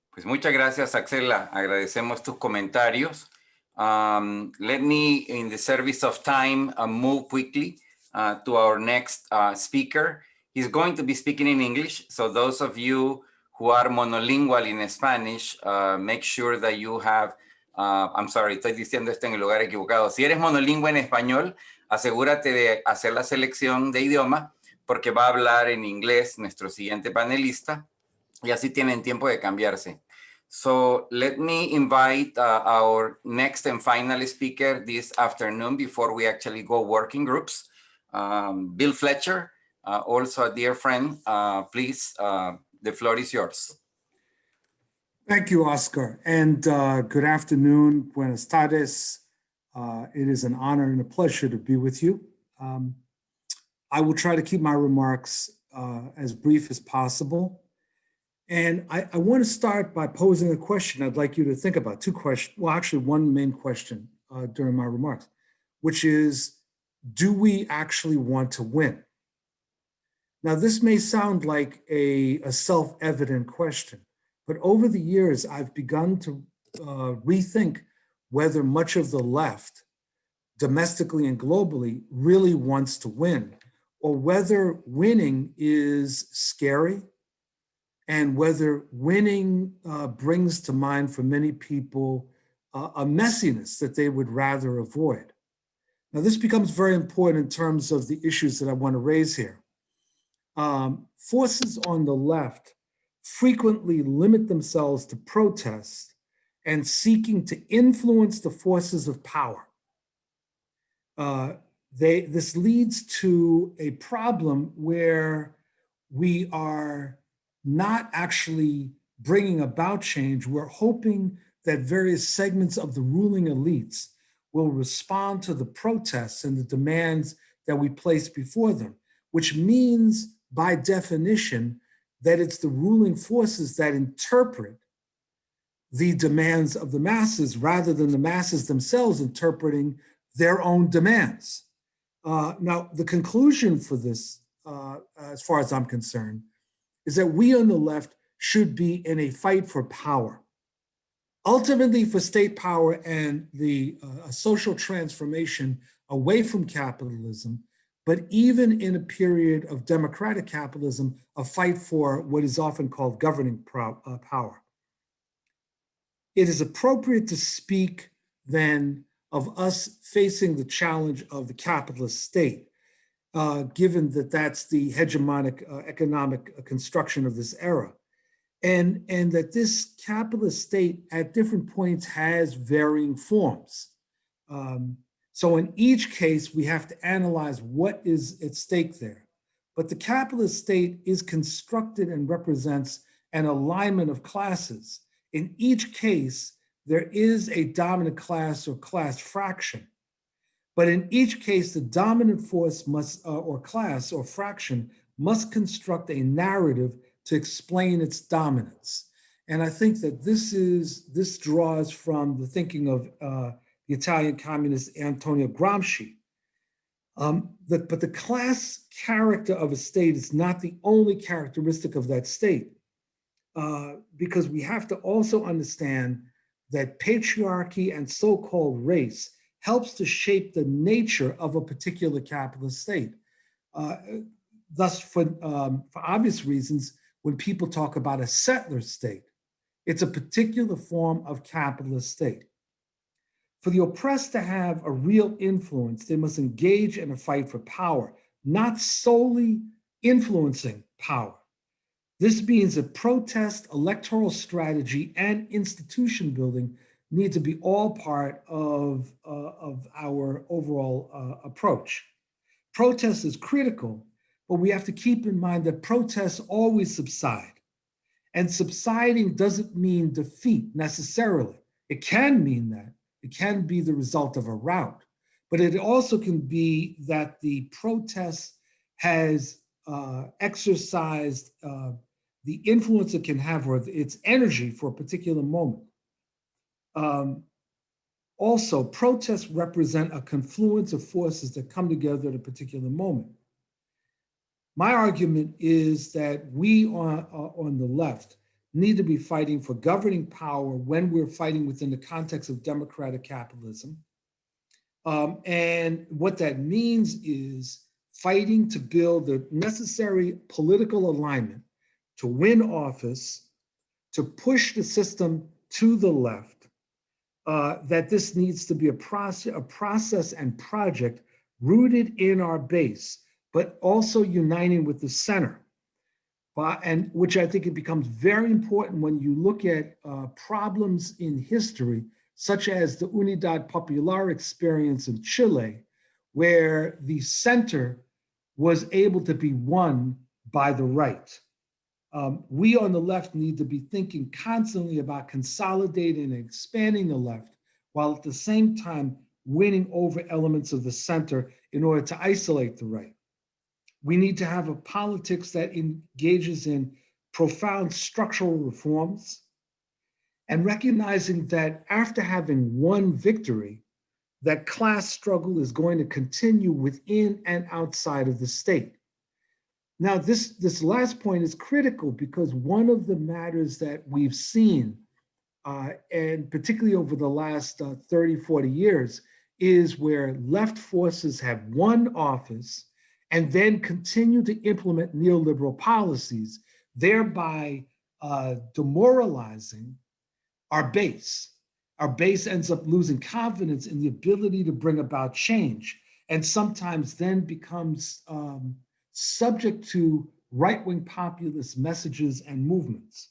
Pues muchas gracias, Axela. Agradecemos tus comentarios. Let me, in the service of time, move quickly to our next speaker. He's going to be speaking in English, so those of you who are monolingual in Spanish, make sure that you have, I'm sorry, estoy diciendo esto en el lugar equivocado. Si eres monolingüe en español, asegúrate de hacer la selección de idioma, porque va a hablar en inglés nuestro siguiente panelista, y así tienen tiempo de cambiarse. So let me invite our next and final speaker this afternoon before we actually go working groups, Bill Fletcher, also a dear friend. Please, the floor is yours. Thank you, Oscar, and good afternoon, buenas tardes. It is an honor and a pleasure to be with you. I will try to keep my remarks as brief as possible. And I want to start by posing a question I'd like you to think about. 2 questions, well, actually 1 main question during my remarks, which is, do we actually want to win? Now, this may sound like a self-evident question, but over the years, I've begun to rethink whether much of the left, domestically and globally, really wants to win, or whether winning is scary, and whether winning brings to mind for many people a messiness that they would rather avoid. Now, this becomes very important in terms of the issues that I want to raise here. Forces on the left frequently limit themselves to protest and seeking to influence the forces of power. This leads to a problem where we are not actually bringing about change. We're hoping that various segments of the ruling elites will respond to the protests and the demands that we place before them, which means, by definition, that it's the ruling forces that interpret the demands of the masses rather than the masses themselves interpreting their own demands. Now, the conclusion for this, as far as I'm concerned, is that we on the left should be in a fight for power, ultimately for state power and the social transformation away from capitalism, but even in a period of democratic capitalism, a fight for what is often called governing power. It is appropriate to speak then of us facing the challenge of the capitalist state, given that that's the hegemonic economic construction of this era. And that this capitalist state at different points has varying forms. So in each case, we have to analyze what is at stake there. But the capitalist state is constructed and represents an alignment of classes. In each case, there is a dominant class or class fraction. But in each case, the dominant force must, or class or fraction, must construct a narrative to explain its dominance. And I think that this draws from the thinking of the Italian communist Antonio Gramsci. But the class character of a state is not the only characteristic of that state, because we have to also understand that patriarchy and so-called race helps to shape the nature of a particular capitalist state. Thus, for obvious reasons, when people talk about a settler state, it's a particular form of capitalist state. For the oppressed to have a real influence, they must engage in a fight for power, not solely influencing power. This means that protest, electoral strategy, and institution building need to be all part of our overall approach. Protest is critical, but we have to keep in mind that protests always subside. And subsiding doesn't mean defeat necessarily. It can mean that. It can be the result of a rout, but it also can be that the protest has exercised the influence it can have or its energy for a particular moment. Also, protests represent a confluence of forces that come together at a particular moment. My argument is that we on the left need to be fighting for governing power when we're fighting within the context of democratic capitalism. And what that means is fighting to build the necessary political alignment to win office, to push the system to the left, that this needs to be a process and project rooted in our base, but also uniting with the center. And which I think it becomes very important when you look at problems in history, such as the Unidad Popular experience in Chile, where the center was able to be won by the right. We on the left need to be thinking constantly about consolidating and expanding the left, while at the same time winning over elements of the center in order to isolate the right. We need to have a politics that engages in profound structural reforms and recognizing that after having won victory, that class struggle is going to continue within and outside of the state. Now, this last point is critical because one of the matters that we've seen, and particularly over the last 30, 40 years, is where left forces have won office and then continue to implement neoliberal policies, thereby demoralizing our base. Our base ends up losing confidence in the ability to bring about change, and sometimes then becomes subject to right-wing populist messages and movements.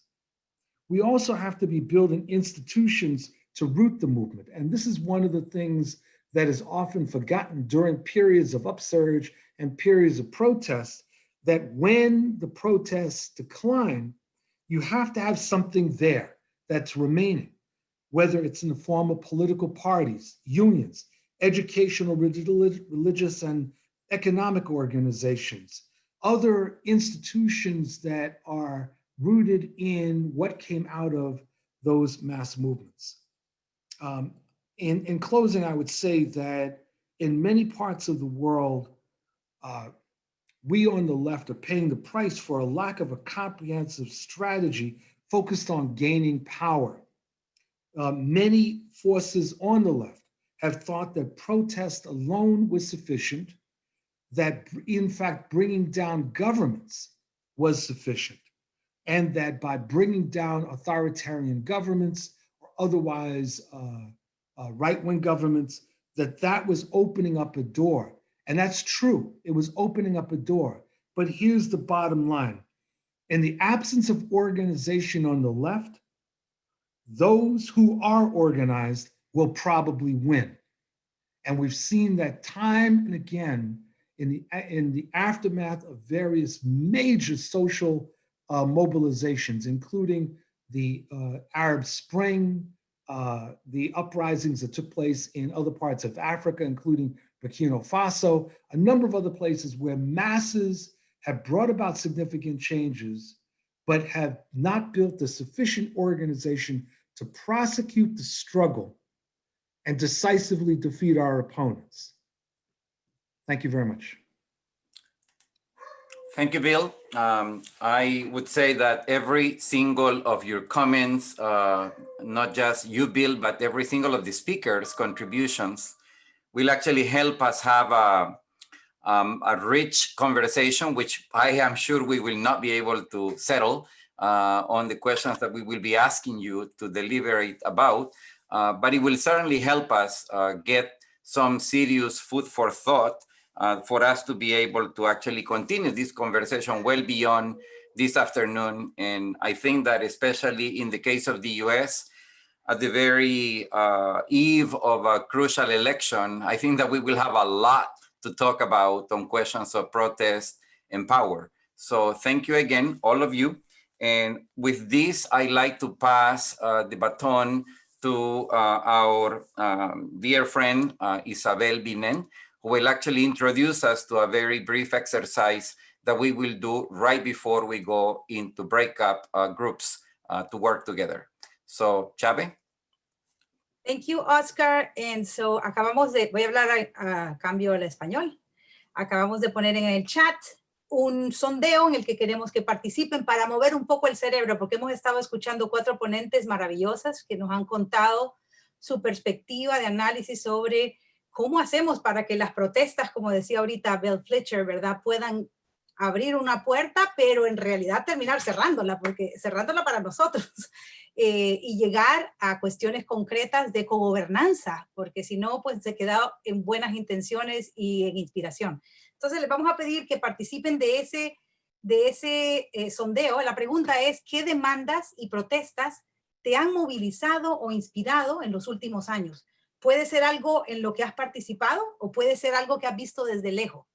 We also have to be building institutions to root the movement. And this is one of the things that is often forgotten during periods of upsurge and periods of protest, that when the protests decline, you have to have something there that's remaining, whether it's in the form of political parties, unions, educational, religious, and economic organizations, other institutions that are rooted in what came out of those mass movements. In closing, I would say that in many parts of the world, we on the left are paying the price for a lack of a comprehensive strategy focused on gaining power. Many forces on the left have thought that protest alone was sufficient, that in fact bringing down governments was sufficient, and that by bringing down authoritarian governments or otherwise right-wing governments, that was opening up a door. And that's true, it was opening up a door. But here's the bottom line. In the absence of organization on the left, those who are organized will probably win. And we've seen that time and again in the aftermath of various major social mobilizations, including the Arab Spring, the uprisings that took place in other parts of Africa, including Burkina Faso, a number of other places where masses have brought about significant changes, but have not built a sufficient organization to prosecute the struggle and decisively defeat our opponents. Thank you very much. Thank you, Bill. I would say that every single of your comments, not just you, Bill, but every single of the speakers' contributions will actually help us have a rich conversation, which I am sure we will not be able to settle on the questions that we will be asking you to deliberate about, but it will certainly help us get some serious food for thought for us to be able to actually continue this conversation well beyond this afternoon. And I think that especially in the case of the US, at the very eve of a crucial election, I think that we will have a lot to talk about on questions of protest and power. So thank you again, all of you. And with this, I'd like to pass the baton to our dear friend, Isabel Binen, who will actually introduce us to a very brief exercise that we will do right before we go into breakup groups to work together. So, Chave. Thank you, Oscar. And so voy a hablar a cambio al español. Acabamos de poner en el chat un sondeo en el que queremos que participen para mover un poco el cerebro, porque hemos estado escuchando 4 ponentes maravillosas que nos han contado su perspectiva de análisis sobre cómo hacemos para que las protestas, como decía ahorita Bill Fletcher, ¿verdad?, puedan abrir una puerta, pero en realidad terminar cerrándola para nosotros y llegar a cuestiones concretas de cogobernanza, porque si no, pues se queda en buenas intenciones y en inspiración. Entonces les vamos a pedir que participen de ese sondeo. La pregunta es, ¿qué demandas y protestas te han movilizado o inspirado en los últimos años? Puede ser algo en lo que has participado o puede ser algo que has visto desde lejos.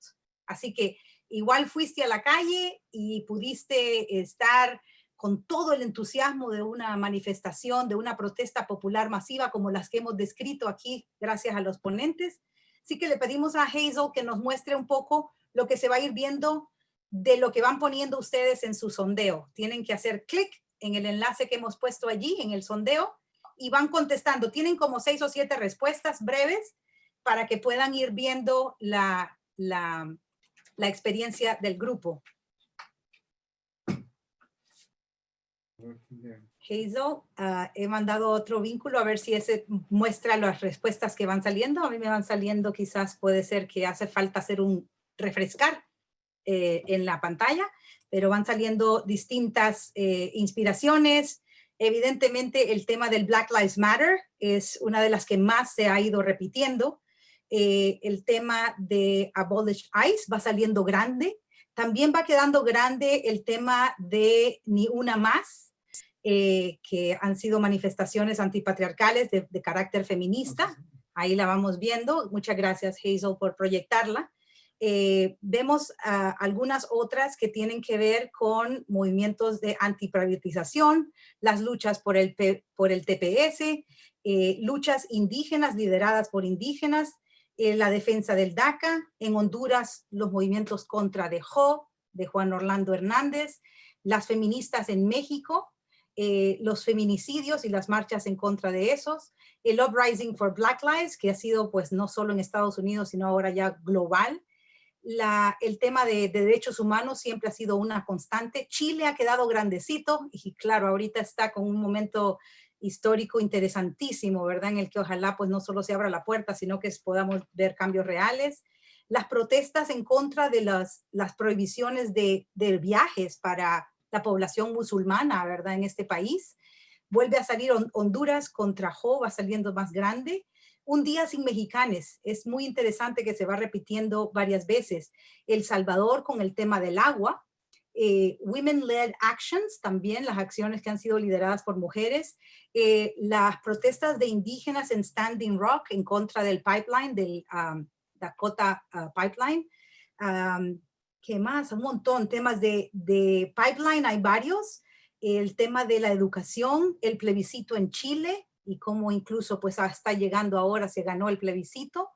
Así que igual fuiste a la calle y pudiste estar con todo el entusiasmo de una manifestación, de una protesta popular masiva como las que hemos descrito aquí gracias a los ponentes. Así que le pedimos a Hazel que nos muestre un poco lo que se va a ir viendo de lo que van poniendo ustedes en su sondeo. Tienen que hacer clic en el enlace que hemos puesto allí en el sondeo y van contestando. Tienen como 6 o 7 respuestas breves para que puedan ir viendo la experiencia del grupo. Hazel, he mandado otro vínculo a ver si ese muestra las respuestas que van saliendo. A mí me van saliendo, quizás puede ser que hace falta hacer un refrescar en la pantalla, pero van saliendo distintas inspiraciones. Evidentemente el tema del Black Lives Matter es una de las que más se ha ido repitiendo. El tema de Abolish ICE va saliendo grande. También va quedando grande el tema de Ni Una Más, que han sido manifestaciones antipatriarcales de carácter feminista. Ahí la vamos viendo. Muchas gracias, Hazel, por proyectarla. Vemos algunas otras que tienen que ver con movimientos de antiprivatización, las luchas por el TPS, luchas indígenas lideradas por indígenas, la defensa del DACA, en Honduras los movimientos contra de Juan Orlando Hernández, las feministas en México, los feminicidios y las marchas en contra de esos, el Uprising for Black Lives, que ha sido pues no solo en Estados Unidos, sino ahora ya global. El tema de derechos humanos siempre ha sido una constante. Chile ha quedado grandecito y claro, ahorita está con un momento histórico interesantísimo, ¿verdad? En el que ojalá pues no solo se abra la puerta, sino que podamos ver cambios reales. Las protestas en contra de las prohibiciones de viajes para la población musulmana, ¿verdad? En este país. Vuelve a salir Honduras contra va saliendo más grande. Un día sin mexicanes, es muy interesante que se va repitiendo varias veces. El Salvador con el tema del agua, Women-led actions, también las acciones que han sido lideradas por mujeres, las protestas de indígenas en Standing Rock en contra del pipeline, del Dakota Pipeline. ¿Qué más? Un montón, temas de pipeline, hay varios. El tema de la educación, el plebiscito en Chile, y cómo incluso pues está llegando ahora, se ganó el plebiscito.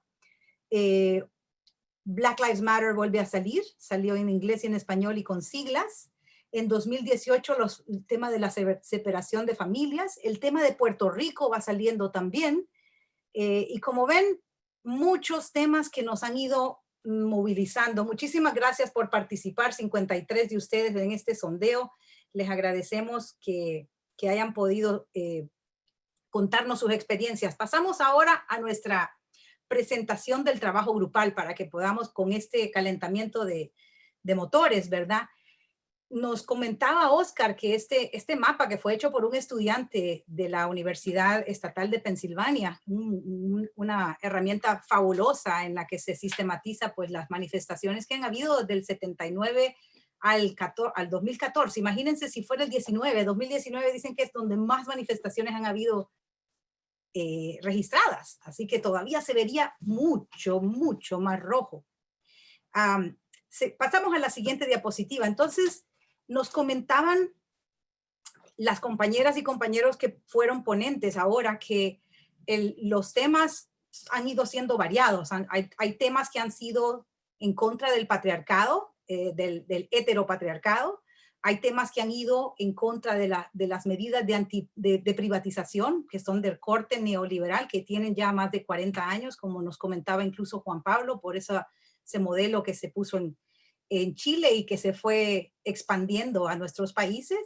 Black Lives Matter vuelve a salir, salió en inglés y en español y con siglas. En 2018 el tema de la separación de familias, el tema de Puerto Rico va saliendo también. Y como ven, muchos temas que nos han ido movilizando. Muchísimas gracias por participar, 53 de ustedes en este sondeo. Les agradecemos que hayan podido contarnos sus experiencias. Pasamos ahora a nuestra presentación del trabajo grupal para que podamos con este calentamiento de motores, ¿verdad? Nos comentaba Oscar que este mapa que fue hecho por un estudiante de la Universidad Estatal de Pensilvania, una herramienta fabulosa en la que se sistematiza pues las manifestaciones que han habido desde el 79 al 2014. Imagínense si fuera el 2019 dicen que es donde más manifestaciones han habido registradas, así que todavía se vería mucho, mucho más rojo. Pasamos a la siguiente diapositiva. Entonces, nos comentaban las compañeras y compañeros que fueron ponentes ahora que los temas han ido siendo variados. Hay temas que han sido en contra del patriarcado, del heteropatriarcado. Hay temas que han ido en contra de las medidas de privatización, que son del corte neoliberal, que tienen ya más de 40 años, como nos comentaba incluso Juan Pablo, por ese modelo que se puso en Chile y que se fue expandiendo a nuestros países.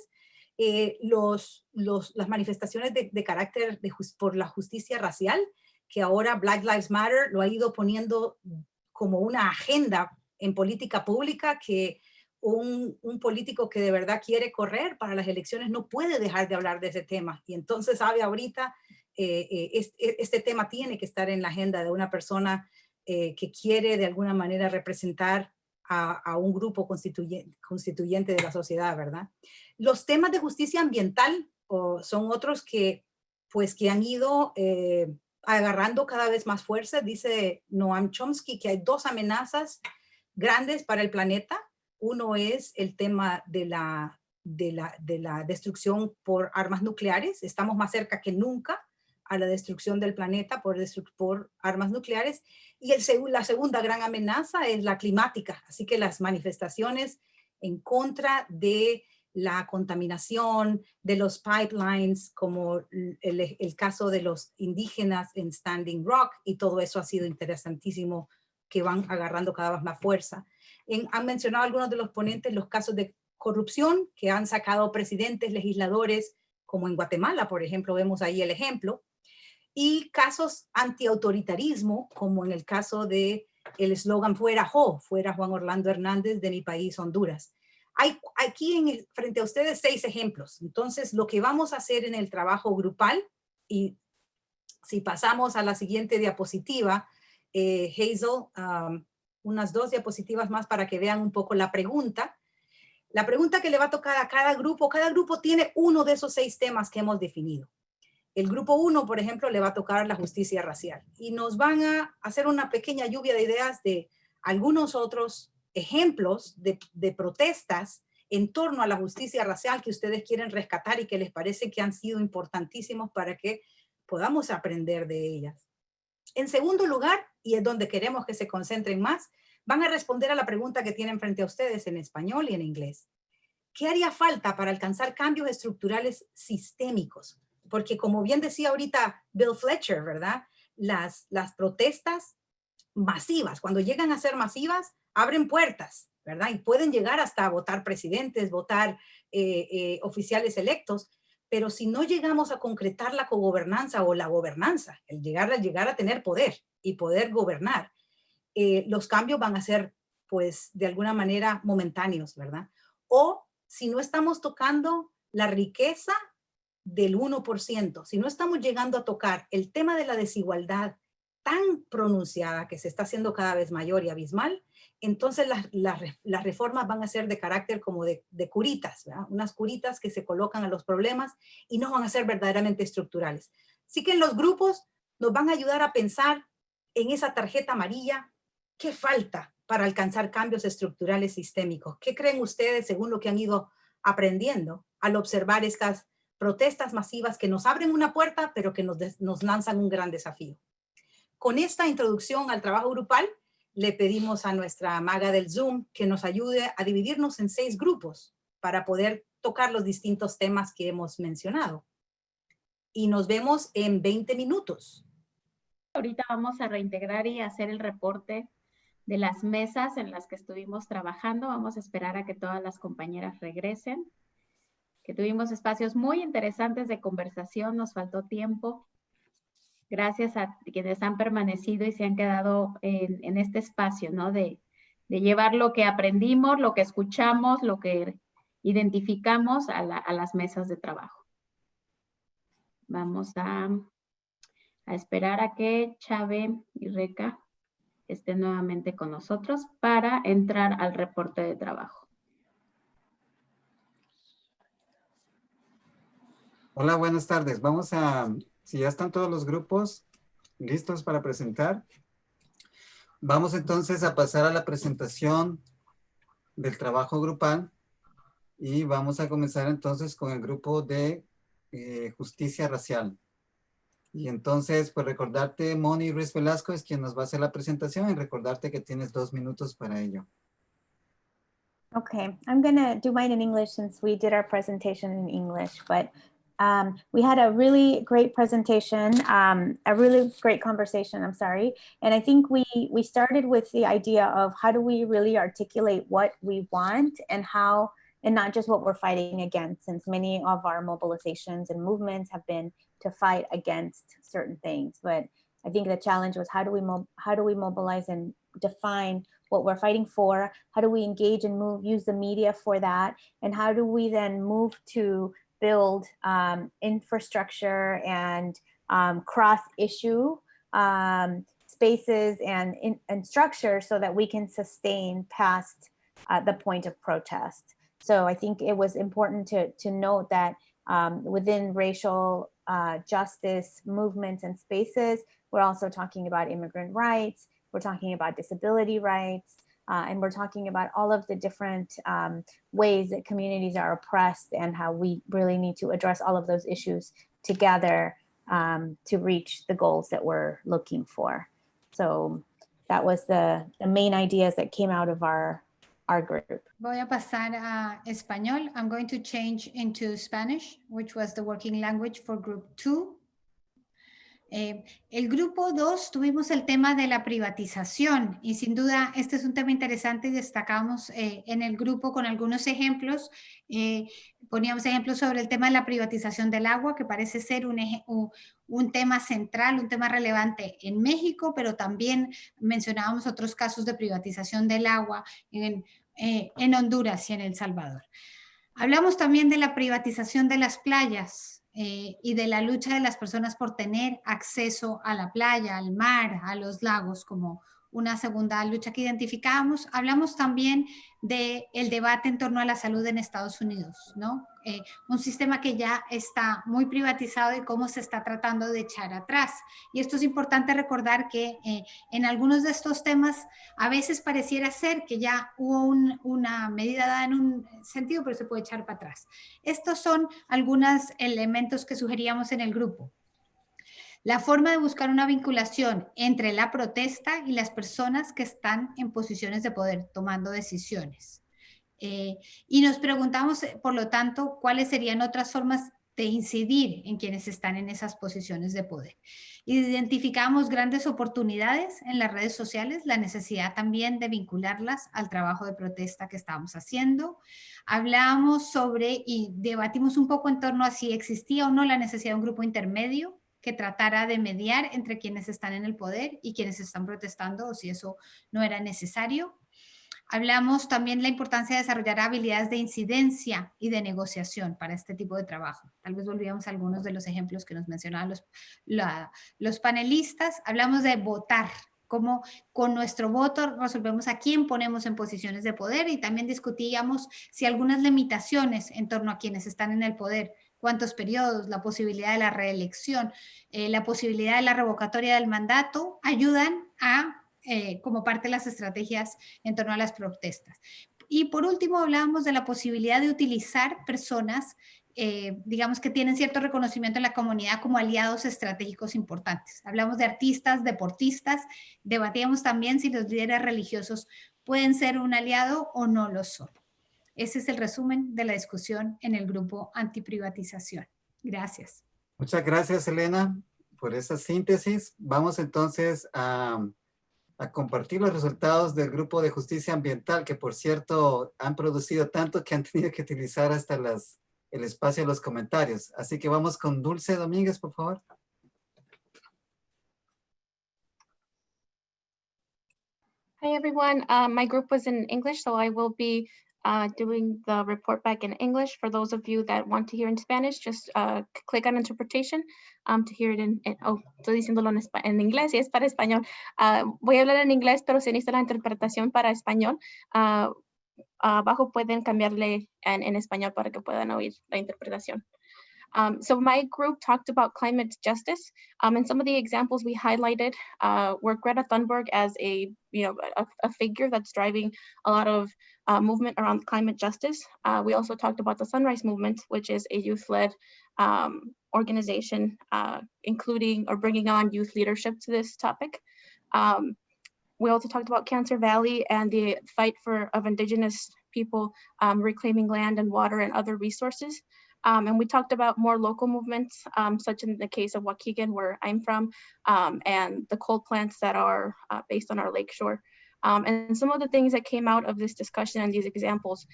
Las manifestaciones de carácter por la justicia racial, que ahora Black Lives Matter lo ha ido poniendo como una agenda en política pública, que un político que de verdad quiere correr para las elecciones no puede dejar de hablar de ese tema. Y entonces sabe ahorita, este tema tiene que estar en la agenda de una persona que quiere de alguna manera representar a un grupo constituyente de la sociedad, ¿verdad? Los temas de justicia ambiental son otros que han ido agarrando cada vez más fuerza. Dice Noam Chomsky que hay dos amenazas grandes para el planeta. Uno es el tema de la destrucción por armas nucleares. Estamos más cerca que nunca a la destrucción del planeta por armas nucleares. Y la segunda gran amenaza es la climática. Así que las manifestaciones en contra de la contaminación, de los pipelines, como el caso de los indígenas en Standing Rock, y todo eso ha sido interesantísimo, que van agarrando cada vez más fuerza. Han mencionado algunos de los ponentes los casos de corrupción que han sacado presidentes, legisladores, como en Guatemala, por ejemplo, vemos ahí el ejemplo, y casos antiautoritarismo, como en el caso de el eslogan fuera Juan Orlando Hernández de mi país, Honduras. Hay aquí frente a ustedes 6 ejemplos. Entonces, lo que vamos a hacer en el trabajo grupal, y si pasamos a la siguiente diapositiva, Hazel, unas 2 diapositivas más para que vean un poco la pregunta. La pregunta que le va a tocar a cada grupo tiene uno de esos 6 temas que hemos definido. El grupo 1, por ejemplo, le va a tocar la justicia racial y nos van a hacer una pequeña lluvia de ideas de algunos otros ejemplos de protestas en torno a la justicia racial que ustedes quieren rescatar y que les parece que han sido importantísimos para que podamos aprender de ellas. En segundo lugar, y es donde queremos que se concentren más, van a responder a la pregunta que tienen frente a ustedes en español y en inglés. ¿Qué haría falta para alcanzar cambios estructurales sistémicos? Porque como bien decía ahorita Bill Fletcher, ¿verdad? Las protestas masivas, cuando llegan a ser masivas, abren puertas, ¿verdad? Y pueden llegar hasta votar presidentes, votar oficiales electos, pero si no llegamos a concretar la cogobernanza o la gobernanza, el llegar a tener poder y poder gobernar, los cambios van a ser, pues, de alguna manera momentáneos, ¿verdad? O si no estamos tocando la riqueza del 1%, si no estamos llegando a tocar el tema de la desigualdad tan pronunciada que se está haciendo cada vez mayor y abismal, entonces las reformas van a ser de carácter como de curitas, ¿verdad? Unas curitas que se colocan a los problemas y no van a ser verdaderamente estructurales. Así que en los grupos nos van a ayudar a pensar en esa tarjeta amarilla, ¿qué falta para alcanzar cambios estructurales sistémicos? ¿Qué creen ustedes según lo que han ido aprendiendo al observar estas protestas masivas que nos abren una puerta, pero que nos lanzan un gran desafío? Con esta introducción al trabajo grupal, le pedimos a nuestra maga del Zoom que nos ayude a dividirnos en 6 grupos para poder tocar los distintos temas que hemos mencionado. Y nos vemos en 20 minutos. Ahorita vamos a reintegrar y hacer el reporte de las mesas en las que estuvimos trabajando. Vamos a esperar a que todas las compañeras regresen, que tuvimos espacios muy interesantes de conversación, nos faltó tiempo. Gracias a quienes han permanecido y se han quedado en este espacio, ¿no? De llevar lo que aprendimos, lo que escuchamos, lo que identificamos a las mesas de trabajo. Vamos a esperar a que Chave y Reca estén nuevamente con nosotros para entrar al reporte de trabajo. Hola, buenas tardes. Si ya están todos los grupos listos para presentar, vamos entonces a pasar a la presentación del trabajo grupal y vamos a comenzar entonces con el grupo de justicia racial. Y entonces, pues recordarte, Moni Ruiz Velasco es quien nos va a hacer la presentación y recordarte que tienes 2 minutos para ello. Okay, I'm gonna do mine in English since we did our presentation in English, but we had a really great presentation, a really great conversation, I'm sorry. And I think we started with the idea of how do we really articulate what we want and how, and not just what we're fighting against, since many of our mobilizations and movements have been to fight against certain things. But I think the challenge was how do we mobilize and define what we're fighting for? How do we engage and use the media for that? And how do we then move to build infrastructure and cross-issue spaces and structure so that we can sustain past the point of protest? So I think it was important to note that within racial justice movements and spaces, we're also talking about immigrant rights, we're talking about disability rights, and we're talking about all of the different ways that communities are oppressed and how we really need to address all of those issues together to reach the goals that we're looking for. So that was the main ideas that came out of our group. Voy a pasar a español. I'm going to change into Spanish, which was the working language for group 2. El grupo 2 tuvimos el tema de la privatización y sin duda este es un tema interesante y destacamos en el grupo con algunos ejemplos. Poníamos ejemplos sobre el tema de la privatización del agua, que parece ser un tema central, un tema relevante en México, pero también mencionábamos otros casos de privatización del agua en Honduras y en El Salvador. Hablamos también de la privatización de las playas y de la lucha de las personas por tener acceso a la playa, al mar, a los lagos, como una segunda lucha que identificábamos. Hablamos también del debate en torno a la salud en Estados Unidos, ¿no? Un sistema que ya está muy privatizado y cómo se está tratando de echar atrás. Y esto es importante recordar que en algunos de estos temas a veces pareciera ser que ya hubo una medida dada en un sentido, pero se puede echar para atrás. Estos son algunos elementos que sugeríamos en el grupo. La forma de buscar una vinculación entre la protesta y las personas que están en posiciones de poder tomando decisiones. Y nos preguntamos, por lo tanto, cuáles serían otras formas de incidir en quienes están en esas posiciones de poder. Identificamos grandes oportunidades en las redes sociales, la necesidad también de vincularlas al trabajo de protesta que estábamos haciendo. Hablamos sobre y debatimos un poco en torno a si existía o no la necesidad de un grupo intermedio que tratara de mediar entre quienes están en el poder y quienes están protestando, o si eso no era necesario. Hablamos también de la importancia de desarrollar habilidades de incidencia y de negociación para este tipo de trabajo. Tal vez volvíamos a algunos de los ejemplos que nos mencionaban los panelistas. Hablamos de votar, cómo con nuestro voto resolvemos a quién ponemos en posiciones de poder, y también discutíamos si algunas limitaciones en torno a quienes están en el poder, cuántos periodos, la posibilidad de la reelección, la posibilidad de la revocatoria del mandato, ayudan a como parte de las estrategias en torno a las protestas. Y por último hablábamos de la posibilidad de utilizar personas, digamos que tienen cierto reconocimiento en la comunidad como aliados estratégicos importantes. Hablamos de artistas, deportistas, debatíamos también si los líderes religiosos pueden ser un aliado o no lo son. Ese es el resumen de la discusión en el grupo antiprivatización. Gracias. Muchas gracias, Elena, por esa síntesis. Vamos entonces a compartir los resultados del grupo de justicia ambiental, que por cierto han producido tanto que han tenido que utilizar hasta el espacio de los comentarios. Así que vamos con Dulce Domínguez, por favor. Hi, everyone. My group was in English, so I will be doing the report back in English. For those of you that want to hear in Spanish, just click on interpretation to hear it estoy diciéndolo en inglés y es para español. Voy a hablar en inglés, pero si necesita la interpretación para español, abajo pueden cambiarle en español para que puedan oír la interpretación. So my group talked about climate justice, and some of the examples we highlighted were Greta Thunberg as a figure that's driving a lot of movement around climate justice. We also talked about the Sunrise Movement, which is a youth-led organization, including or bringing on youth leadership to this topic. We also talked about Cancer Valley and the fight of Indigenous people reclaiming land and water and other resources. And we talked about more local movements, such in the case of Waukegan, where I'm from, and the coal plants that are based on our lakeshore. And some of the things that came out of this discussion and these examples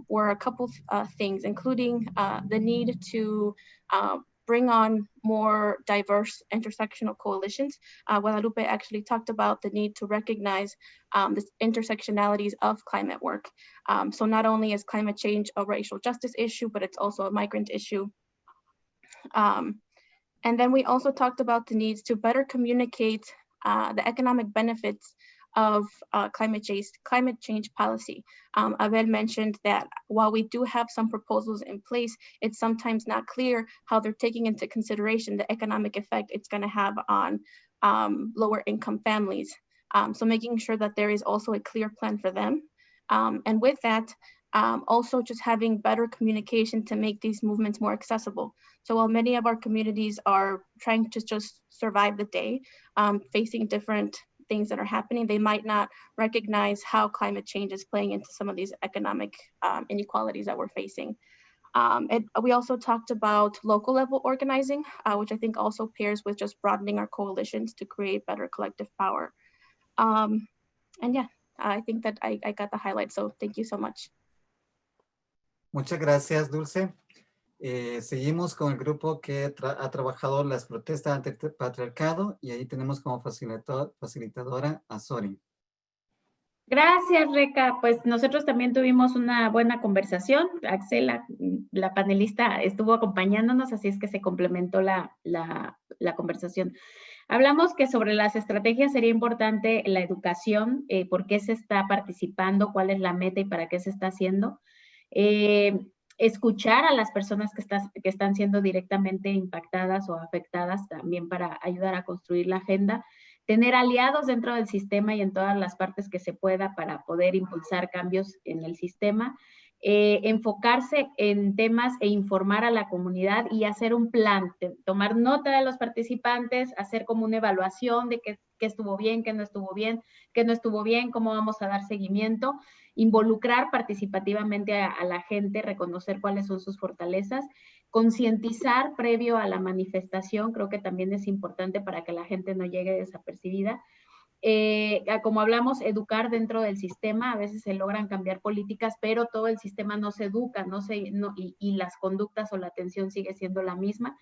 were a couple things, including the need to bring on more diverse intersectional coalitions. Guadalupe actually talked about the need to recognize the intersectionalities of climate work. So not only is climate change a racial justice issue, but it's also a migrant issue. And then we also talked about the needs to better communicate the economic benefits of climate change policy. Abel mentioned that while we do have some proposals in place, it's sometimes not clear how they're taking into consideration the economic effect it's going to have on lower income families. So making sure that there is also a clear plan for them. And with that, also just having better communication to make these movements more accessible. So while many of our communities are trying to just survive the day, facing different things that are happening, they might not recognize how climate change is playing into some of these economic inequalities that we're facing. We also talked about local level organizing, which I think also pairs with just broadening our coalitions to create better collective power. And yeah, I think that I got the highlights, so thank you so much. Muchas gracias, Dulce. Seguimos con el grupo que ha trabajado las protestas ante el patriarcado y ahí tenemos como facilitadora a Sori. Gracias, Reca. Pues nosotros también tuvimos una buena conversación. Axel, la panelista, estuvo acompañándonos, así es que se complementó la conversación. Hablamos que sobre las estrategias sería importante la educación, por qué se está participando, cuál es la meta y para qué se está haciendo. Escuchar a las personas que están siendo directamente impactadas o afectadas también para ayudar a construir la agenda. Tener aliados dentro del sistema y en todas las partes que se pueda para poder impulsar cambios en el sistema. Enfocarse en temas e informar a la comunidad y hacer un plan, tomar nota de los participantes, hacer como una evaluación de qué estuvo bien, qué no estuvo bien, cómo vamos a dar seguimiento, involucrar participativamente a la gente, reconocer cuáles son sus fortalezas, concientizar previo a la manifestación, creo que también es importante para que la gente no llegue desapercibida. Como hablamos, educar dentro del sistema, a veces se logran cambiar políticas, pero todo el sistema no se educa, y las conductas o la atención sigue siendo la misma.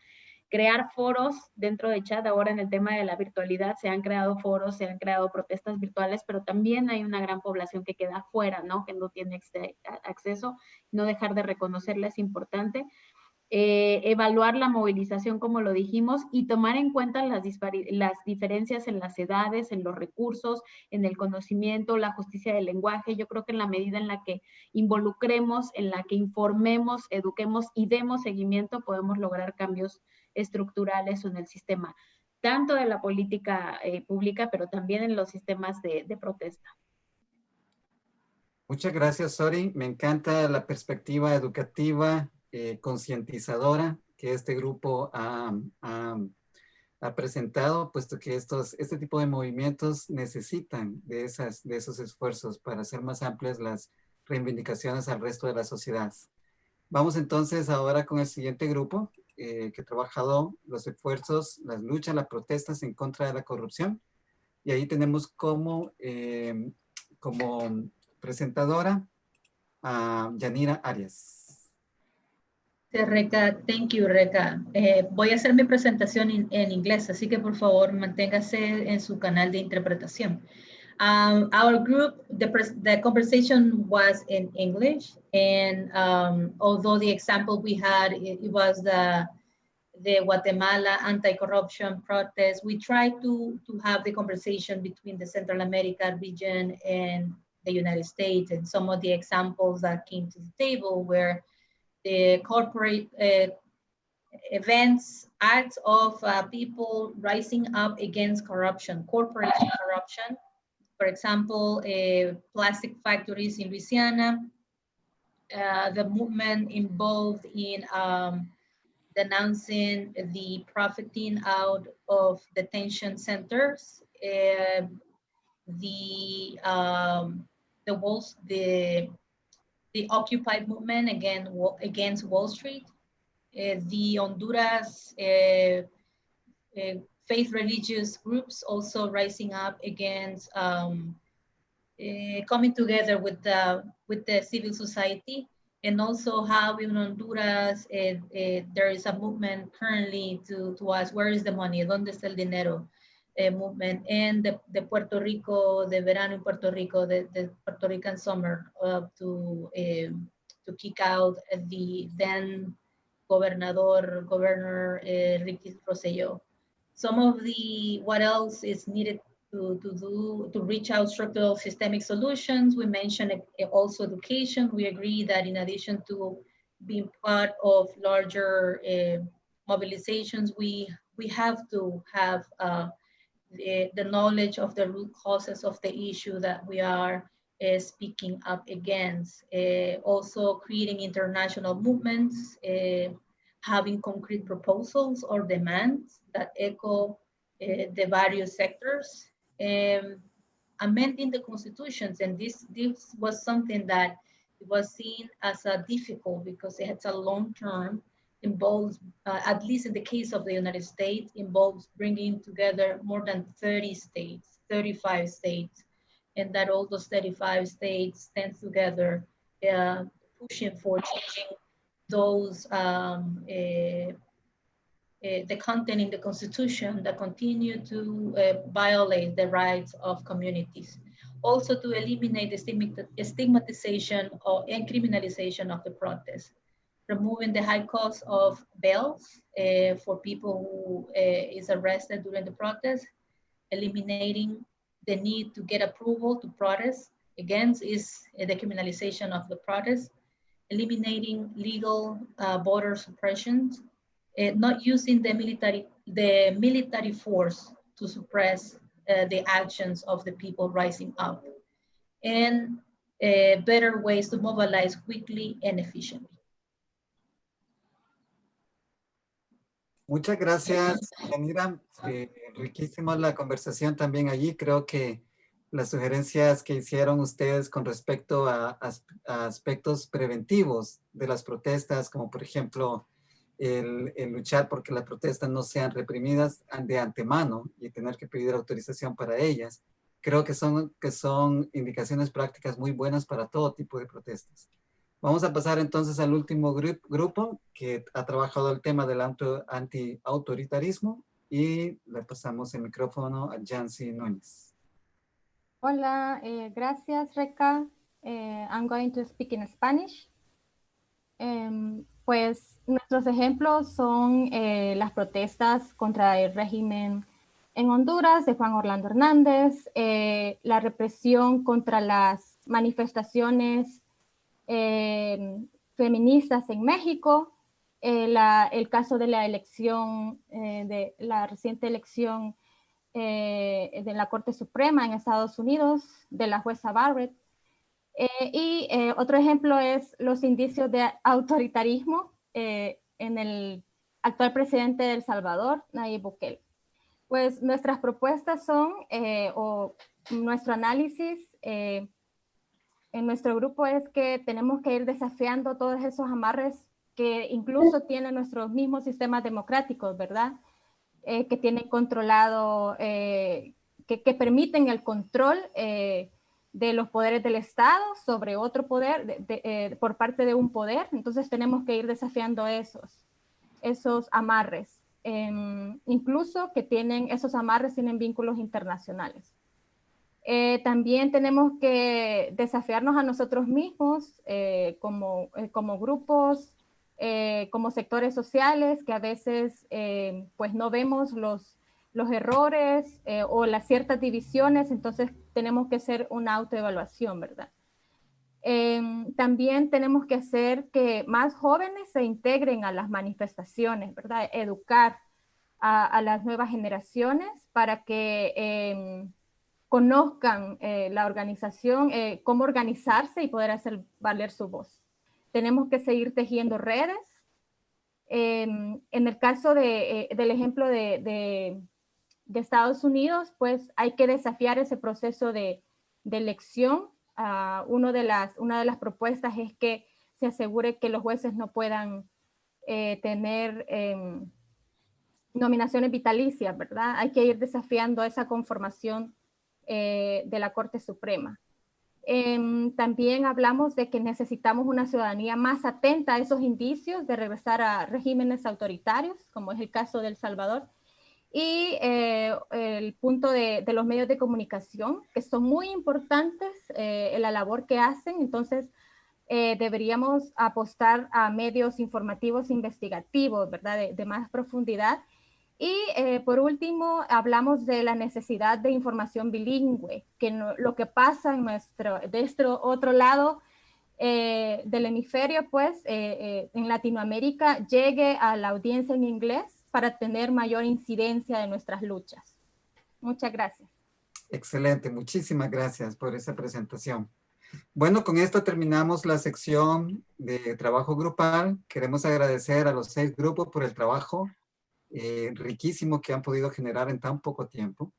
Crear foros dentro de chat, ahora en el tema de la virtualidad se han creado foros, se han creado protestas virtuales, pero también hay una gran población que queda fuera, ¿no? Que no tiene acceso, no dejar de reconocerla es importante. Evaluar la movilización, como lo dijimos, y tomar en cuenta las diferencias en las edades, en los recursos, en el conocimiento, la justicia del lenguaje. Yo creo que en la medida en la que involucremos, en la que informemos, eduquemos y demos seguimiento, podemos lograr cambios estructurales en el sistema, tanto de la política pública, pero también en los sistemas de protesta. Muchas gracias, Sori. Me encanta la perspectiva educativa, concientizadora que este grupo ha presentado, puesto que este tipo de movimientos necesitan de esos esfuerzos para hacer más amplias las reivindicaciones al resto de la sociedad. Vamos entonces ahora con el siguiente grupo que ha trabajado los esfuerzos, las luchas, las protestas en contra de la corrupción. Y ahí tenemos como presentadora a Yanira Arias. Reca, thank you, Reca. Voy a hacer mi presentación en inglés, así que por favor manténgase en su canal de interpretación. Our group, the conversation was in English, and although the example we had, it was the Guatemala anti-corruption protest, we tried to have the conversation between the Central America region and the United States, and some of the examples that came to the table were the corporate events, acts of people rising up against corruption, corporate corruption. For example, plastic factories in Louisiana, the movement involved in denouncing the profiting out of detention centers, the Occupy movement against Wall Street, the Honduras faith religious groups also rising up against coming together with the civil society, and also how in Honduras there is a movement currently to ask where is the money, ¿dónde está el dinero? Movement, and the Puerto Rico, the verano in Puerto Rico, the Puerto Rican summer to kick out the then governor Ricky Rosselló. Some of what else is needed to reach out structural systemic solutions. We mentioned also education. We agree that in addition to being part of larger mobilizations, we have to have the knowledge of the root causes of the issue that we are speaking up against. Also creating international movements, having concrete proposals or demands that echo the various sectors, amending the constitutions. And this was something that it was seen as difficult because it's a long term, involves, at least in the case of the United States, involves bringing together more than 30 states, 35 states, and that all those 35 states stand together pushing for changing those, the content in the Constitution that continue to violate the rights of communities. Also to eliminate the stigmatization and criminalization of the protest, removing the high cost of bails for people who is arrested during the protest, eliminating the need to get approval to protest against is the criminalization of the protest, eliminating legal voter suppressions, not using the military force to suppress the actions of the people rising up, and better ways to mobilize quickly and efficiently. Muchas gracias, Yanira. Riquísima la conversación también allí. Creo que las sugerencias que hicieron ustedes con respecto a aspectos preventivos de las protestas, como por ejemplo el luchar porque las protestas no sean reprimidas de antemano y tener que pedir autorización para ellas, creo que son indicaciones prácticas muy buenas para todo tipo de protestas. Vamos a pasar entonces al último grupo que ha trabajado el tema del anti-autoritarismo y le pasamos el micrófono a Yancy Núñez. Hola, gracias Reca. I'm going to speak in Spanish. Pues nuestros ejemplos son las protestas contra el régimen en Honduras de Juan Orlando Hernández, la represión contra las manifestaciones feministas en México, el caso de la elección, de la reciente elección de la Corte Suprema en Estados Unidos, de la jueza Barrett. Y otro ejemplo es los indicios de autoritarismo en el actual presidente de El Salvador, Nayib Bukele. Pues nuestras propuestas son, o nuestro análisis en nuestro grupo es que tenemos que ir desafiando todos esos amarres que incluso tienen nuestros mismos sistemas democráticos, ¿verdad? Que tienen controlado, que permiten el control de los poderes del Estado sobre otro poder, por parte de un poder. Entonces tenemos que ir desafiando esos amarres, incluso que esos amarres tienen vínculos internacionales. También tenemos que desafiarnos a nosotros mismos como grupos, como sectores sociales, que a veces pues no vemos los errores o las ciertas divisiones, entonces tenemos que hacer una autoevaluación, ¿verdad? También tenemos que hacer que más jóvenes se integren a las manifestaciones, ¿verdad? Educar a las nuevas generaciones para que conozcan la organización, cómo organizarse y poder hacer valer su voz. Tenemos que seguir tejiendo redes. En el caso del ejemplo de Estados Unidos, pues hay que desafiar ese proceso de elección. Una de las propuestas es que se asegure que los jueces no puedan tener nominaciones vitalicias, ¿verdad? Hay que ir desafiando esa conformación de la Corte Suprema. También hablamos de que necesitamos una ciudadanía más atenta a esos indicios de regresar a regímenes autoritarios, como es el caso de El Salvador, y el punto de los medios de comunicación, que son muy importantes en la labor que hacen. Entonces deberíamos apostar a medios informativos investigativos, ¿verdad? De más profundidad. Y por último, hablamos de la necesidad de información bilingüe, que lo que pasa de este otro lado del hemisferio, pues en Latinoamérica, llegue a la audiencia en inglés para tener mayor incidencia de nuestras luchas. Muchas gracias. Excelente, muchísimas gracias por esa presentación. Bueno, con esto terminamos la sección de trabajo grupal. Queremos agradecer a los 6 grupos por el trabajo riquísimo que han podido generar en tan poco tiempo.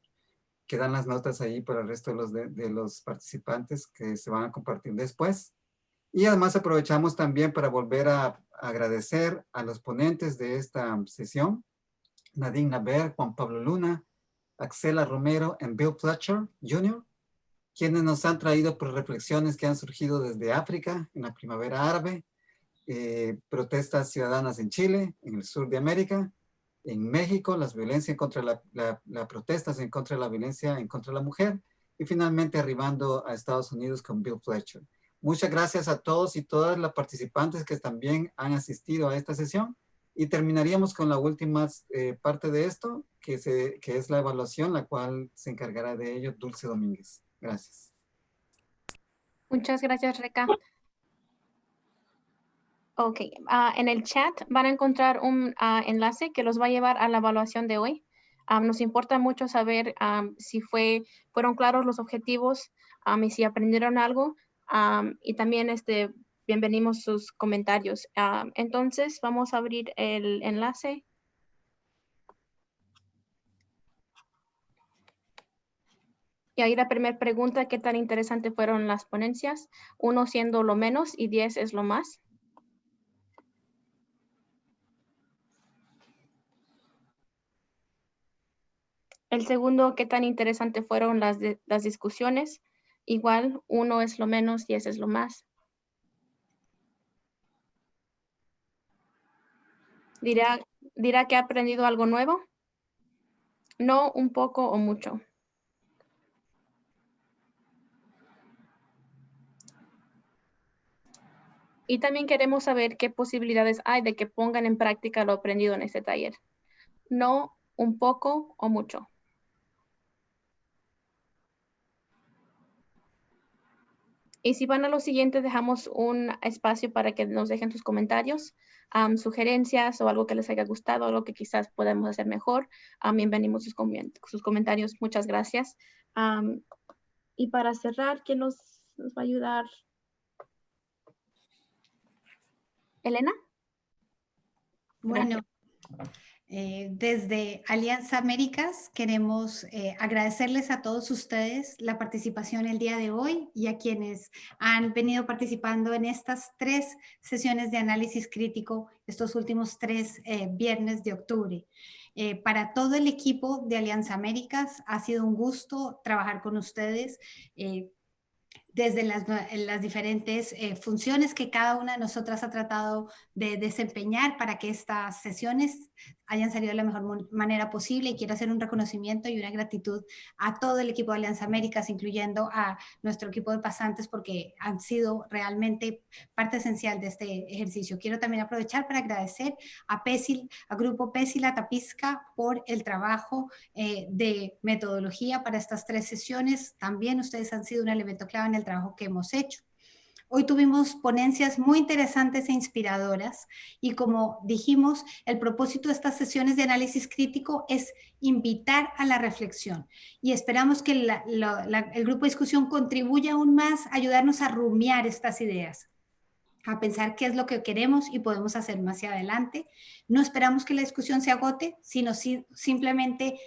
Quedan las notas ahí para el resto de los participantes que se van a compartir después. Y además aprovechamos también para volver a agradecer a los ponentes de esta sesión, Nadine Naber, Juan Pablo Luna, Axela Romero y Bill Fletcher Jr., quienes nos han traído por reflexiones que han surgido desde África, en la primavera árabe, protestas ciudadanas en Chile, en el sur de América, en México, las violencias contra la protestas en contra de la violencia en contra de la mujer, y finalmente arribando a Estados Unidos con Bill Fletcher. Muchas gracias a todos y todas las participantes que también han asistido a esta sesión, y terminaríamos con la última parte de esto, que es la evaluación, la cual se encargará de ello Dulce Domínguez. Gracias. Muchas gracias, Reca. Ok, en el chat van a encontrar un enlace que los va a llevar a la evaluación de hoy. Nos importa mucho saber si fueron claros los objetivos y si aprendieron algo. Y también bienvenimos sus comentarios. Entonces vamos a abrir el enlace. Y ahí la primera pregunta: ¿qué tan interesante fueron las ponencias? 1 siendo lo menos y 10 es lo más. El segundo: ¿qué tan interesante fueron las discusiones? Igual, 1 es lo menos, 10 es lo más. ¿Dirá que ha aprendido algo nuevo? No, un poco o mucho. Y también queremos saber qué posibilidades hay de que pongan en práctica lo aprendido en este taller. No, un poco o mucho. Y si van a lo siguiente, dejamos un espacio para que nos dejen sus comentarios, sugerencias o algo que les haya gustado, algo que quizás podamos hacer mejor. Bienvenidos sus comentarios. Muchas gracias. Y para cerrar, ¿quién nos va a ayudar? ¿Elena? Bueno, desde Alianza Américas queremos agradecerles a todos ustedes la participación el día de hoy y a quienes han venido participando en estas 3 sesiones de análisis crítico estos últimos 3 viernes de octubre. Para todo el equipo de Alianza Américas ha sido un gusto trabajar con ustedes desde las diferentes funciones que cada una de nosotras ha tratado de desempeñar para que estas sesiones hayan salido de la mejor manera posible, y quiero hacer un reconocimiento y una gratitud a todo el equipo de Alianza Américas, incluyendo a nuestro equipo de pasantes, porque han sido realmente parte esencial de este ejercicio. Quiero también aprovechar para agradecer a PESIL, a Grupo PESIL Tapizca, por el trabajo de metodología para estas 3 sesiones. También ustedes han sido un elemento clave en el trabajo que hemos hecho. Hoy tuvimos ponencias muy interesantes e inspiradoras, y como dijimos, el propósito de estas sesiones de análisis crítico es invitar a la reflexión, y esperamos que el grupo de discusión contribuya aún más a ayudarnos a rumiar estas ideas, a pensar qué es lo que queremos y podemos hacer más hacia adelante. No esperamos que la discusión se agote, sino simplemente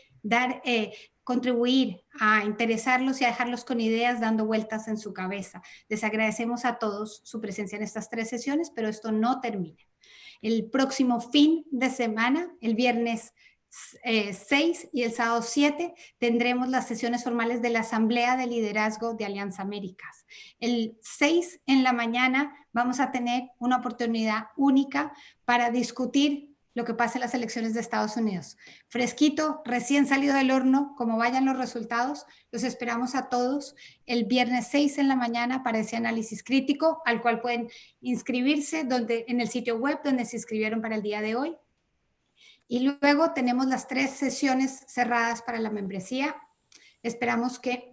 contribuir a interesarlos y a dejarlos con ideas dando vueltas en su cabeza. Les agradecemos a todos su presencia en estas 3 sesiones, pero esto no termina. El próximo fin de semana, el viernes 6 y el sábado 7, tendremos las sesiones formales de la Asamblea de Liderazgo de Alianza Américas. El 6 en la mañana vamos a tener una oportunidad única para discutir lo que pasa en las elecciones de Estados Unidos. Fresquito, recién salido del horno, como vayan los resultados, los esperamos a todos el viernes 6 en la mañana para ese análisis crítico, al cual pueden inscribirse en el sitio web donde se inscribieron para el día de hoy. Y luego tenemos las 3 sesiones cerradas para la membresía. Esperamos que,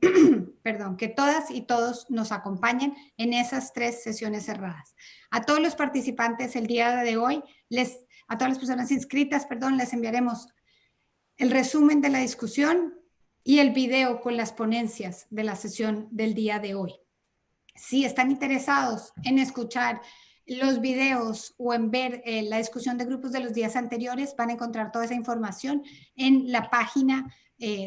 que todas y todos nos acompañen en esas 3 sesiones cerradas. A todos los participantes el día de hoy, a todas las personas inscritas, les enviaremos el resumen de la discusión y el video con las ponencias de la sesión del día de hoy. Si están interesados en escuchar los videos o en ver la discusión de grupos de los días anteriores, van a encontrar toda esa información en la página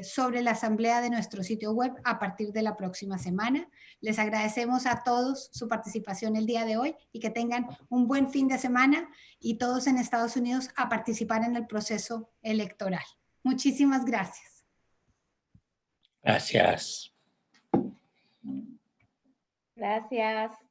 sobre la asamblea de nuestro sitio web a partir de la próxima semana. Les agradecemos a todos su participación el día de hoy y que tengan un buen fin de semana y todos en Estados Unidos a participar en el proceso electoral. Muchísimas gracias. Gracias. Gracias.